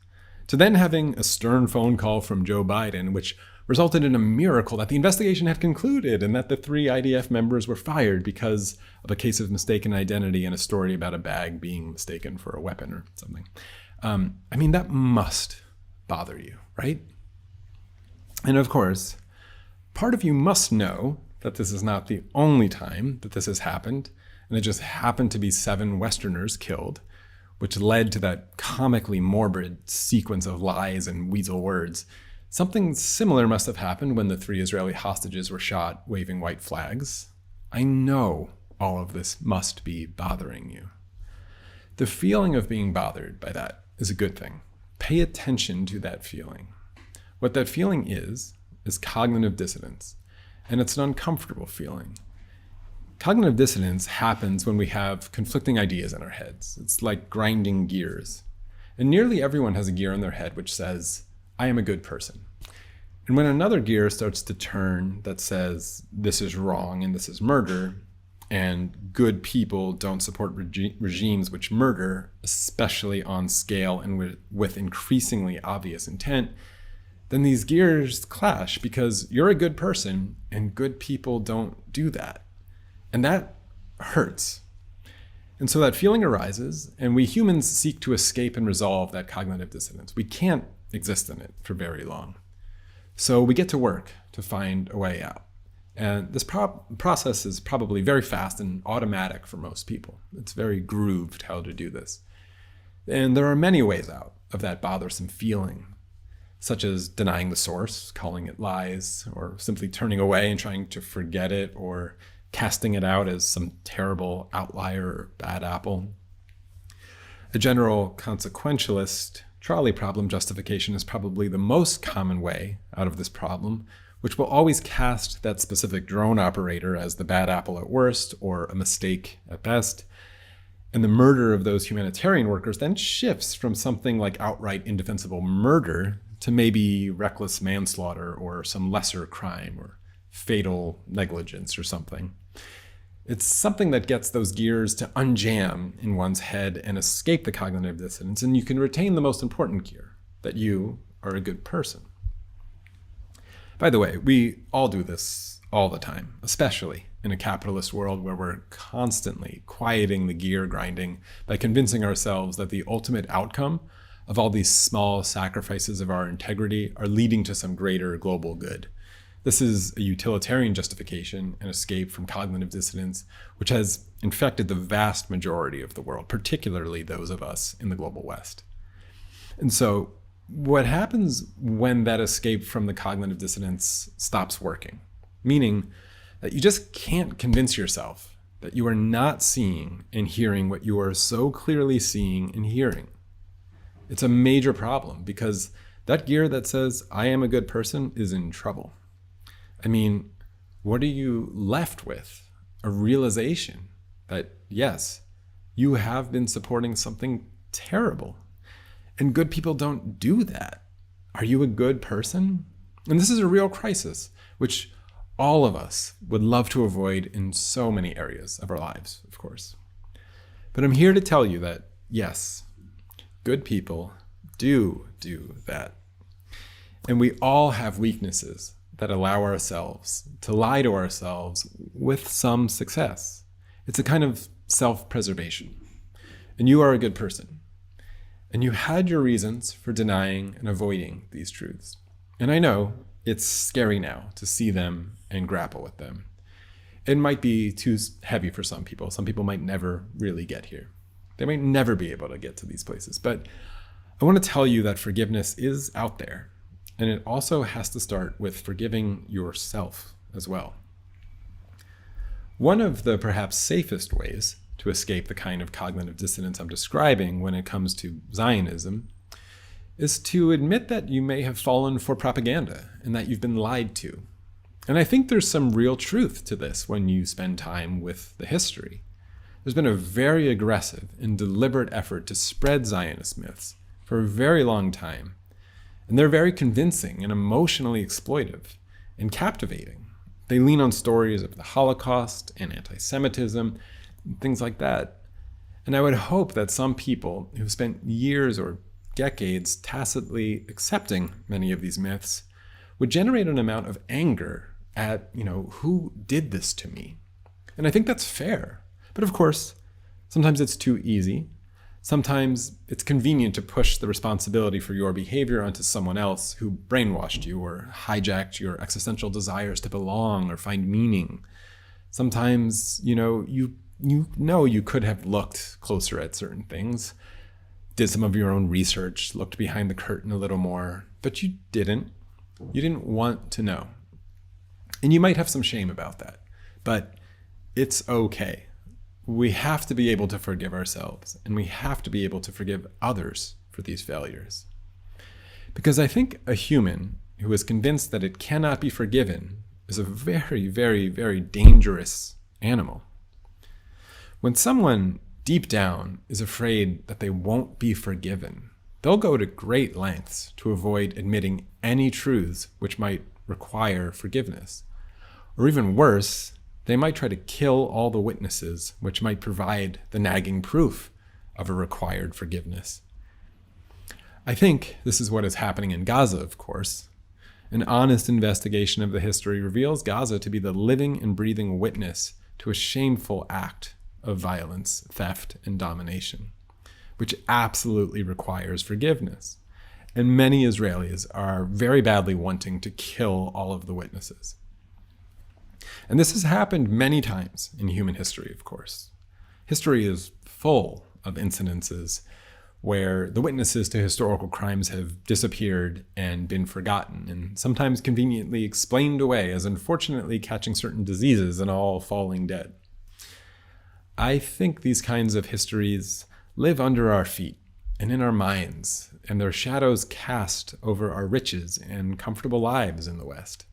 to then having a stern phone call from Joe Biden, which resulted in a miracle that the investigation had concluded and that the 3 IDF members were fired because of a case of mistaken identity and a story about a bag being mistaken for a weapon or something. I mean, that must bother you, right? And of course, part of you must know that this is not the only time that this has happened, and it just happened to be 7 Westerners killed, which led to that comically morbid sequence of lies and weasel words. Something similar must have happened when the 3 Israeli hostages were shot waving white flags. I know all of this must be bothering you. The feeling of being bothered by that is a good thing. Pay attention to that feeling. What that feeling is cognitive dissonance, and it's an uncomfortable feeling. Cognitive dissonance happens when we have conflicting ideas in our heads. It's like grinding gears. And nearly everyone has a gear in their head which says, I am a good person. And when another gear starts to turn that says, this is wrong and this is murder, and good people don't support regimes which murder, especially on scale and with increasingly obvious intent, then these gears clash because you're a good person and good people don't do that. And that hurts. And so that feeling arises, and we humans seek to escape and resolve that cognitive dissonance. We can't exist in it for very long. So we get to work to find a way out. And this process is probably very fast and automatic for most people. It's very grooved how to do this. And there are many ways out of that bothersome feeling, such as denying the source, calling it lies, or simply turning away and trying to forget it, or casting it out as some terrible outlier or bad apple. A general consequentialist trolley problem justification is probably the most common way out of this problem, which will always cast that specific drone operator as the bad apple at worst or a mistake at best. And the murder of those humanitarian workers then shifts from something like outright indefensible murder to maybe reckless manslaughter or some lesser crime or fatal negligence or something. It's something that gets those gears to unjam in one's head and escape the cognitive dissonance, and you can retain the most important gear, that you are a good person. By the way, we all do this all the time, especially in a capitalist world where we're constantly quieting the gear grinding by convincing ourselves that the ultimate outcome of all these small sacrifices of our integrity are leading to some greater global good. This is a utilitarian justification and escape from cognitive dissonance, which has infected the vast majority of the world, particularly those of us in the global West. And so what happens when that escape from the cognitive dissonance stops working? Meaning that you just can't convince yourself that you are not seeing and hearing what you are so clearly seeing and hearing. It's a major problem because that gear that says, I am a good person, is in trouble. I mean, what are you left with? A realization that, yes, you have been supporting something terrible. And good people don't do that. Are you a good person? And this is a real crisis, which all of us would love to avoid in so many areas of our lives, of course. But I'm here to tell you that, yes, good people do that. And we all have weaknesses that allow ourselves to lie to ourselves with some success. It's a kind of self-preservation. And you are a good person. And you had your reasons for denying and avoiding these truths. And I know it's scary now to see them and grapple with them. It might be too heavy for some people. Some people might never really get here. They might never be able to get to these places. But I want to tell you that forgiveness is out there. And it also has to start with forgiving yourself as well. One of the perhaps safest ways to escape the kind of cognitive dissonance I'm describing when it comes to Zionism is to admit that you may have fallen for propaganda and that you've been lied to. And I think there's some real truth to this when you spend time with the history. There's been a very aggressive and deliberate effort to spread Zionist myths for a very long time. And they're very convincing and emotionally exploitive and captivating. They lean on stories of the Holocaust and anti-Semitism, and things like that. And I would hope that some people who've spent years or decades tacitly accepting many of these myths would generate an amount of anger at, who did this to me? And I think that's fair. But of course, sometimes it's too easy. Sometimes it's convenient to push the responsibility for your behavior onto someone else who brainwashed you or hijacked your existential desires to belong or find meaning. Sometimes, you could have looked closer at certain things, did some of your own research, looked behind the curtain a little more, but you didn't. You didn't want to know. And you might have some shame about that, but it's okay. We have to be able to forgive ourselves, and we have to be able to forgive others for these failures. Because I think a human who is convinced that it cannot be forgiven is a very, very, very dangerous animal. When someone deep down is afraid that they won't be forgiven, they'll go to great lengths to avoid admitting any truths which might require forgiveness. Or even worse, they might try to kill all the witnesses which might provide the nagging proof of a required forgiveness. I think this is what is happening in Gaza, of course. An honest investigation of the history reveals Gaza to be the living and breathing witness to a shameful act of violence, theft, and domination, which absolutely requires forgiveness. And many Israelis are very badly wanting to kill all of the witnesses. And this has happened many times in human history, of course. History is full of incidences where the witnesses to historical crimes have disappeared and been forgotten, and sometimes conveniently explained away as unfortunately catching certain diseases and all falling dead. I think these kinds of histories live under our feet and in our minds, and their shadows cast over our riches and comfortable lives in the West.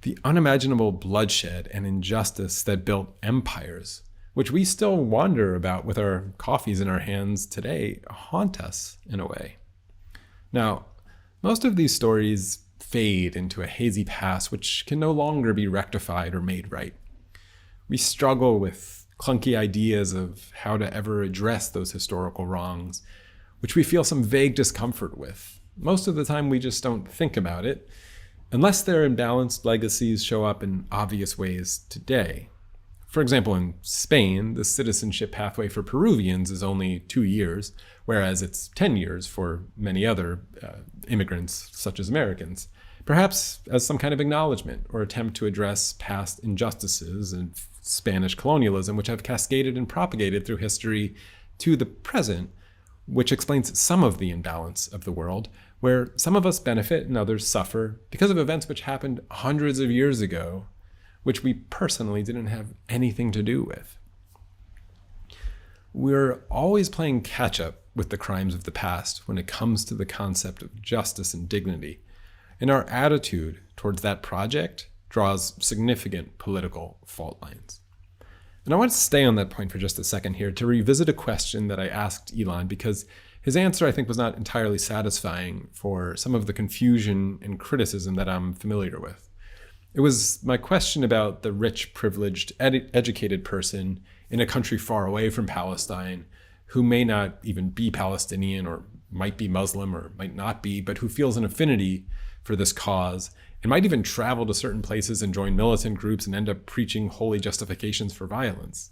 The unimaginable bloodshed and injustice that built empires which we still wonder about with our coffees in our hands today, haunt us in a way. Now, most of these stories fade into a hazy past which can no longer be rectified or made right. We struggle with clunky ideas of how to ever address those historical wrongs, which we feel some vague discomfort with. Most of the time we just don't think about it, unless their imbalanced legacies show up in obvious ways today. For example, in Spain, the citizenship pathway for Peruvians is only 2 years, whereas it's 10 years for many other immigrants, such as Americans, perhaps as some kind of acknowledgement or attempt to address past injustices and Spanish colonialism, which have cascaded and propagated through history to the present, which explains some of the imbalance of the world, where some of us benefit and others suffer because of events which happened hundreds of years ago, which we personally didn't have anything to do with. We're always playing catch up with the crimes of the past when it comes to the concept of justice and dignity, and our attitude towards that project draws significant political fault lines. And I want to stay on that point for just a second here to revisit a question that I asked Ilan, because his answer, I think, was not entirely satisfying for some of the confusion and criticism that I'm familiar with. It was my question about the rich, privileged, educated person in a country far away from Palestine who may not even be Palestinian or might be Muslim or might not be, but who feels an affinity for this cause and might even travel to certain places and join militant groups and end up preaching holy justifications for violence.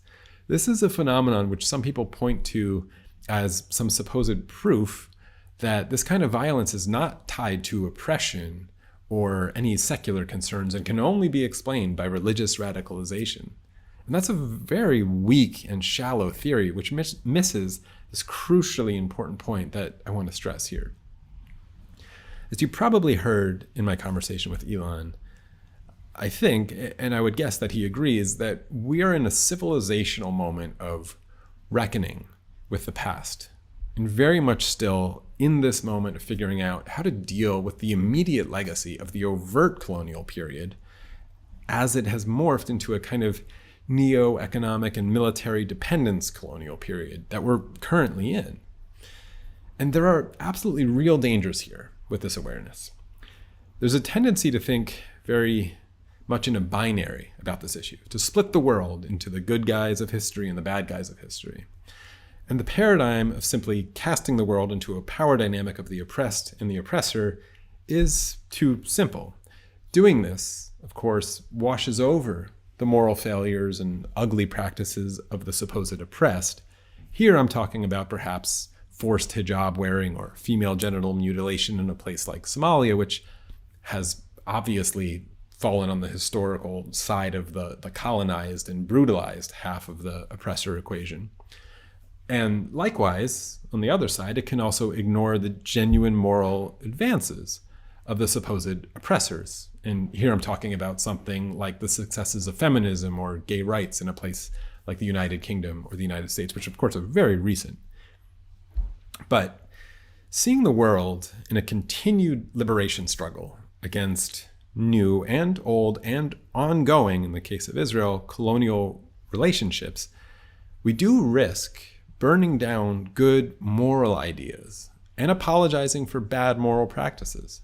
This is a phenomenon which some people point to as some supposed proof that this kind of violence is not tied to oppression or any secular concerns and can only be explained by religious radicalization. And that's a very weak and shallow theory, which misses this crucially important point that I want to stress here. As you probably heard in my conversation with Ilan, I think, and I would guess that he agrees, that we are in a civilizational moment of reckoning with the past, and very much still in this moment of figuring out how to deal with the immediate legacy of the overt colonial period as it has morphed into a kind of neo-economic and military dependence colonial period that we're currently in. And there are absolutely real dangers here with this awareness. There's a tendency to think very much in a binary about this issue, to split the world into the good guys of history and the bad guys of history. And the paradigm of simply casting the world into a power dynamic of the oppressed and the oppressor is too simple. Doing this, of course, washes over the moral failures and ugly practices of the supposed oppressed. Here I'm talking about perhaps forced hijab wearing or female genital mutilation in a place like Somalia, which has obviously fallen on the historical side of the colonized and brutalized half of the oppressor equation. And likewise, on the other side, it can also ignore the genuine moral advances of the supposed oppressors. And here I'm talking about something like the successes of feminism or gay rights in a place like the United Kingdom or the United States, which of course are very recent. But seeing the world in a continued liberation struggle against new and old and ongoing, in the case of Israel, colonial relationships, we do risk burning down good moral ideas and apologizing for bad moral practices.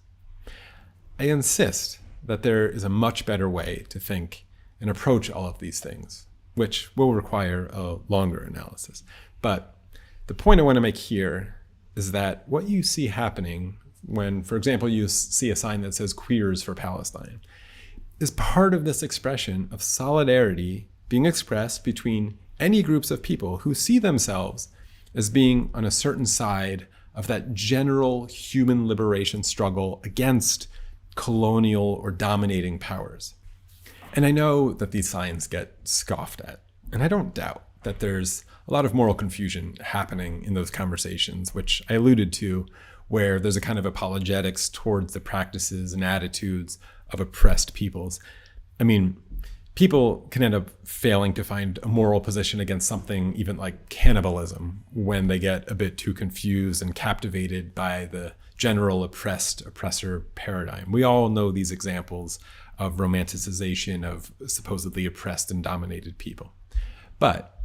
I insist that there is a much better way to think and approach all of these things, which will require a longer analysis. But the point I want to make here is that what you see happening when, for example, you see a sign that says Queers for Palestine, is part of this expression of solidarity being expressed between any groups of people who see themselves as being on a certain side of that general human liberation struggle against colonial or dominating powers. And I know that these signs get scoffed at, and I don't doubt that there's a lot of moral confusion happening in those conversations, which I alluded to, where there's a kind of apologetics towards the practices and attitudes of oppressed peoples. I mean, people can end up failing to find a moral position against something even like cannibalism when they get a bit too confused and captivated by the general oppressor paradigm. We all know these examples of romanticization of supposedly oppressed and dominated people. But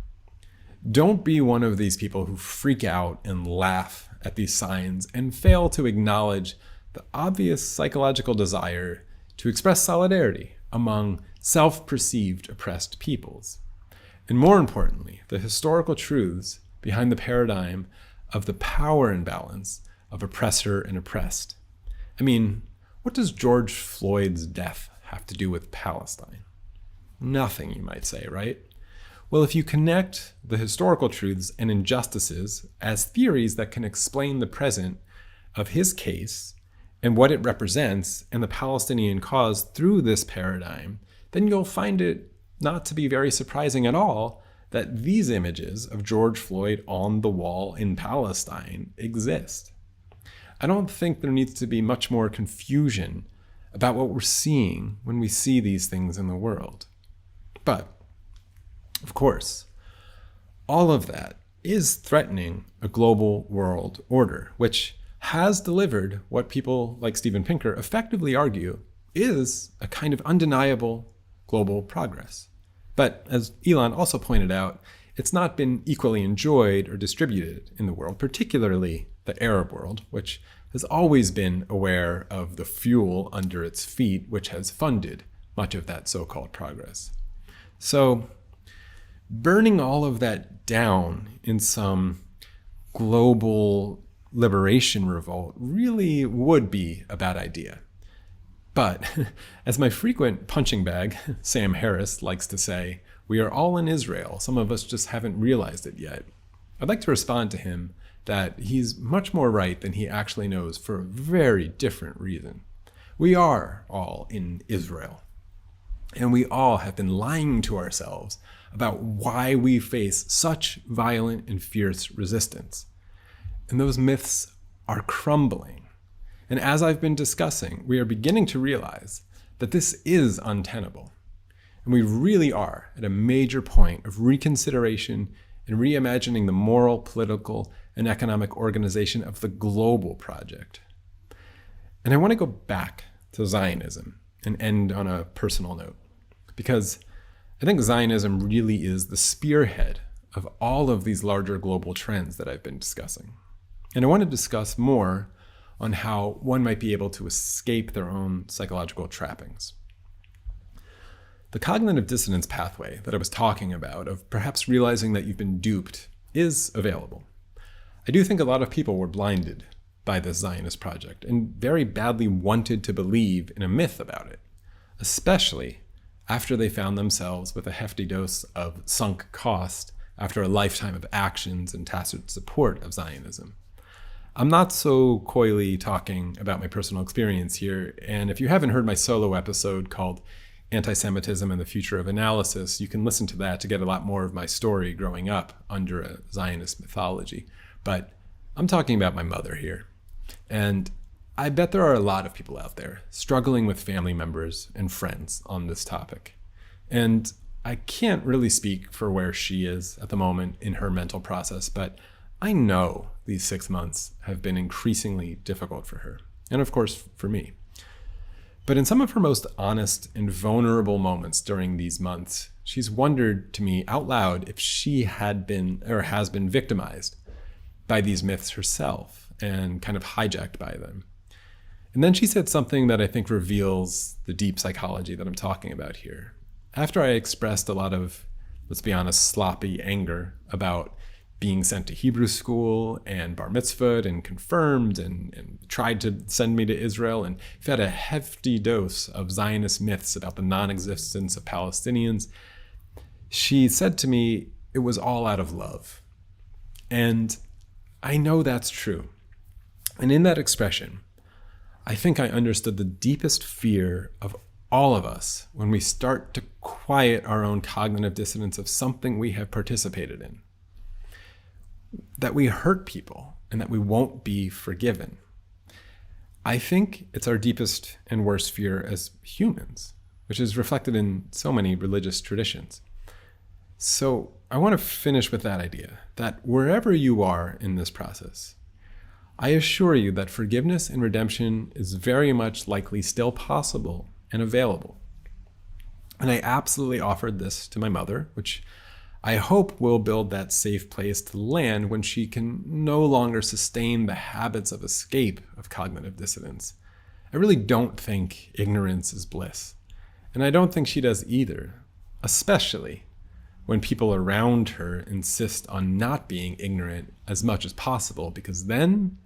Don't be one of these people who freak out and laugh at these signs and fail to acknowledge the obvious psychological desire to express solidarity among self-perceived oppressed peoples. And more importantly, the historical truths behind the paradigm of the power imbalance of oppressor and oppressed. I mean, what does George Floyd's death have to do with Palestine? Nothing, you might say, right? Well, if you connect the historical truths and injustices as theories that can explain the present of his case and what it represents and the Palestinian cause through this paradigm, then you'll find it not to be very surprising at all that these images of George Floyd on the wall in Palestine exist. I don't think there needs to be much more confusion about what we're seeing when we see these things in the world. But, of course, all of that is threatening a global world order, which has delivered what people like Steven Pinker effectively argue is a kind of undeniable global progress. But as Ilan also pointed out, it's not been equally enjoyed or distributed in the world, particularly the Arab world, which has always been aware of the fuel under its feet, which has funded much of that so-called progress. So burning all of that down in some global liberation revolt really would be a bad idea. But as my frequent punching bag, Sam Harris, likes to say, we are all in Israel. Some of us just haven't realized it yet. I'd like to respond to him that he's much more right than he actually knows for a very different reason. We are all in Israel. And we all have been lying to ourselves about why we face such violent and fierce resistance. And those myths are crumbling. And as I've been discussing, we are beginning to realize that this is untenable. And we really are at a major point of reconsideration and reimagining the moral, political, and economic organization of the global project. And I want to go back to Zionism and end on a personal note, because I think Zionism really is the spearhead of all of these larger global trends that I've been discussing. And I want to discuss more on how one might be able to escape their own psychological trappings. The cognitive dissonance pathway that I was talking about, of perhaps realizing that you've been duped, is available. I do think a lot of people were blinded by this Zionist project and very badly wanted to believe in a myth about it, especially after they found themselves with a hefty dose of sunk cost after a lifetime of actions and tacit support of Zionism. I'm not so coyly talking about my personal experience here, and if you haven't heard my solo episode called Anti-Semitism and the Future of Analysis, you can listen to that to get a lot more of my story growing up under a Zionist mythology. But I'm talking about my mother here. And I bet there are a lot of people out there struggling with family members and friends on this topic. And I can't really speak for where she is at the moment in her mental process, but I know these 6 months have been increasingly difficult for her, and of course for me. But in some of her most honest and vulnerable moments during these months, she's wondered to me out loud if she had been or has been victimized by these myths herself and kind of hijacked by them. And then she said something that I think reveals the deep psychology that I'm talking about here. After I expressed a lot of, let's be honest, sloppy anger about being sent to Hebrew school and bar mitzvahed and confirmed and tried to send me to Israel and fed a hefty dose of Zionist myths about the non-existence of Palestinians, she said to me it was all out of love. And I know that's true. And in that expression, I think I understood the deepest fear of all of us when we start to quiet our own cognitive dissonance of something we have participated in. That we hurt people and that we won't be forgiven. I think it's our deepest and worst fear as humans, which is reflected in so many religious traditions. So I want to finish with that idea, that wherever you are in this process, I assure you that forgiveness and redemption is very much likely still possible and available. And I absolutely offered this to my mother, which I hope we'll build that safe place to land when she can no longer sustain the habits of escape of cognitive dissidence. I really don't think ignorance is bliss. And I don't think she does either, especially when people around her insist on not being ignorant as much as possible, because then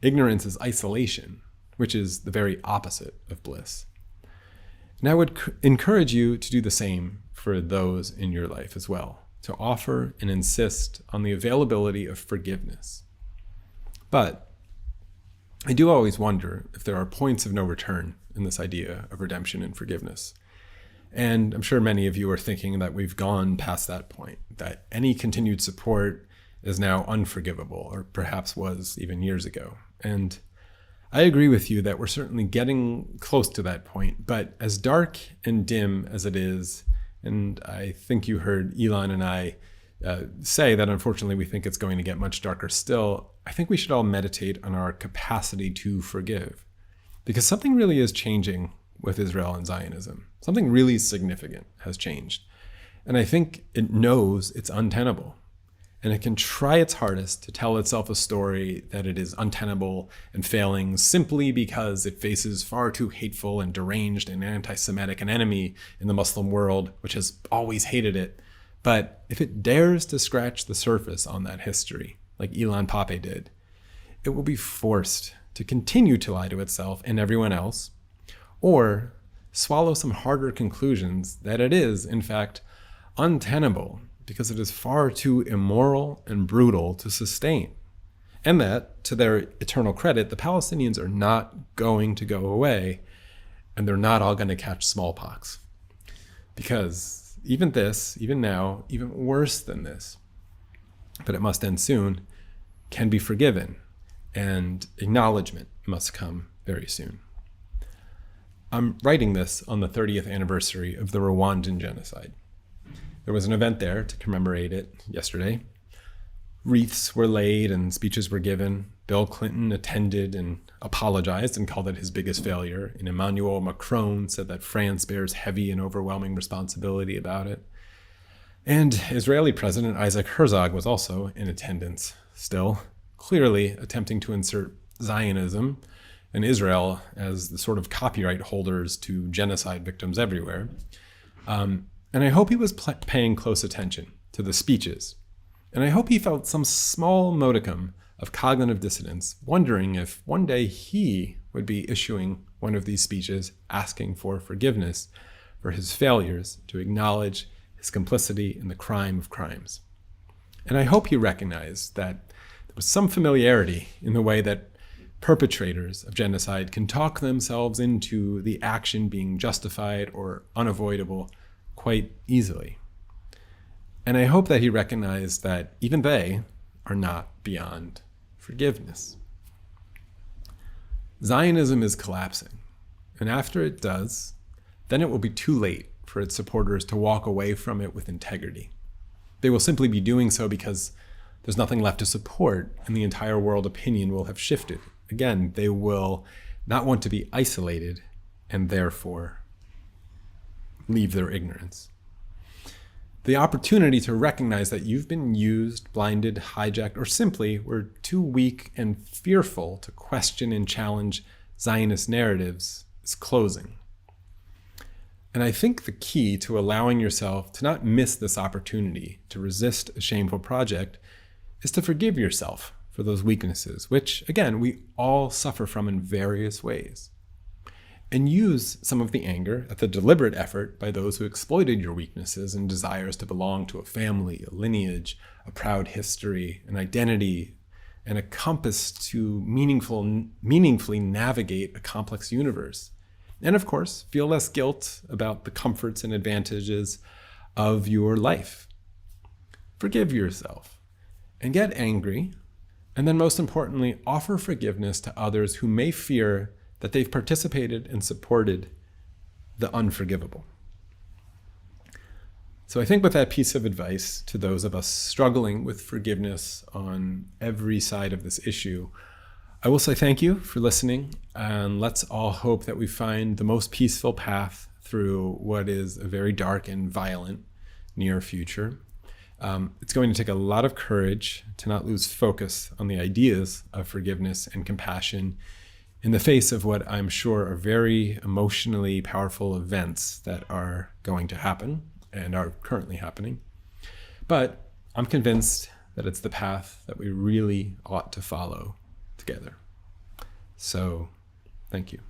ignorance is isolation, which is the very opposite of bliss. And I would encourage you to do the same for those in your life as well, to offer and insist on the availability of forgiveness. But I do always wonder if there are points of no return in this idea of redemption and forgiveness. And I'm sure many of you are thinking that we've gone past that point, that any continued support is now unforgivable, or perhaps was even years ago. And I agree with you that we're certainly getting close to that point, but as dark and dim as it is, and I think you heard Ilan and I say that unfortunately we think it's going to get much darker still, I think we should all meditate on our capacity to forgive. Because something really is changing with Israel and Zionism. Something really significant has changed. And I think it knows it's untenable. And it can try its hardest to tell itself a story that it is untenable and failing simply because it faces far too hateful and deranged and anti-Semitic an enemy in the Muslim world, which has always hated it. But if it dares to scratch the surface on that history, like Ilan Pappe did, it will be forced to continue to lie to itself and everyone else, or swallow some harder conclusions that it is, in fact, untenable because it is far too immoral and brutal to sustain. And that, to their eternal credit, the Palestinians are not going to go away, and they're not all going to catch smallpox. Because even this, even now, even worse than this, but it must end soon, can be forgiven, and acknowledgement must come very soon. I'm writing this on the 30th anniversary of the Rwandan genocide. There was an event there to commemorate it yesterday. Wreaths were laid and speeches were given. Bill Clinton attended and apologized and called it his biggest failure. And Emmanuel Macron said that France bears heavy and overwhelming responsibility about it. And Israeli President Isaac Herzog was also in attendance still, clearly attempting to insert Zionism and Israel as the sort of copyright holders to genocide victims everywhere. And I hope he was paying close attention to the speeches. And I hope he felt some small modicum of cognitive dissonance, wondering if one day he would be issuing one of these speeches asking for forgiveness for his failures to acknowledge his complicity in the crime of crimes. And I hope he recognized that there was some familiarity in the way that perpetrators of genocide can talk themselves into the action being justified or unavoidable quite easily. And I hope that he recognized that even they are not beyond forgiveness. Zionism is collapsing, and after it does, then it will be too late for its supporters to walk away from it with integrity. They will simply be doing so because there's nothing left to support, and the entire world opinion will have shifted. Again, they will not want to be isolated and therefore leave their ignorance. The opportunity to recognize that you've been used, blinded, hijacked, or simply were too weak and fearful to question and challenge Zionist narratives is closing. And I think the key to allowing yourself to not miss this opportunity to resist a shameful project is to forgive yourself for those weaknesses, which, again, we all suffer from in various ways. And use some of the anger at the deliberate effort by those who exploited your weaknesses and desires to belong to a family, a lineage, a proud history, an identity, and a compass to meaningfully navigate a complex universe. And of course, feel less guilt about the comforts and advantages of your life. Forgive yourself and get angry. And then most importantly, offer forgiveness to others who may fear that they've participated and supported the unforgivable. So I think with that piece of advice to those of us struggling with forgiveness on every side of this issue, I will say thank you for listening, and let's all hope that we find the most peaceful path through what is a very dark and violent near future. It's going to take a lot of courage to not lose focus on the ideas of forgiveness and compassion in the face of what I'm sure are very emotionally powerful events that are going to happen and are currently happening. But I'm convinced that it's the path that we really ought to follow together. So, thank you.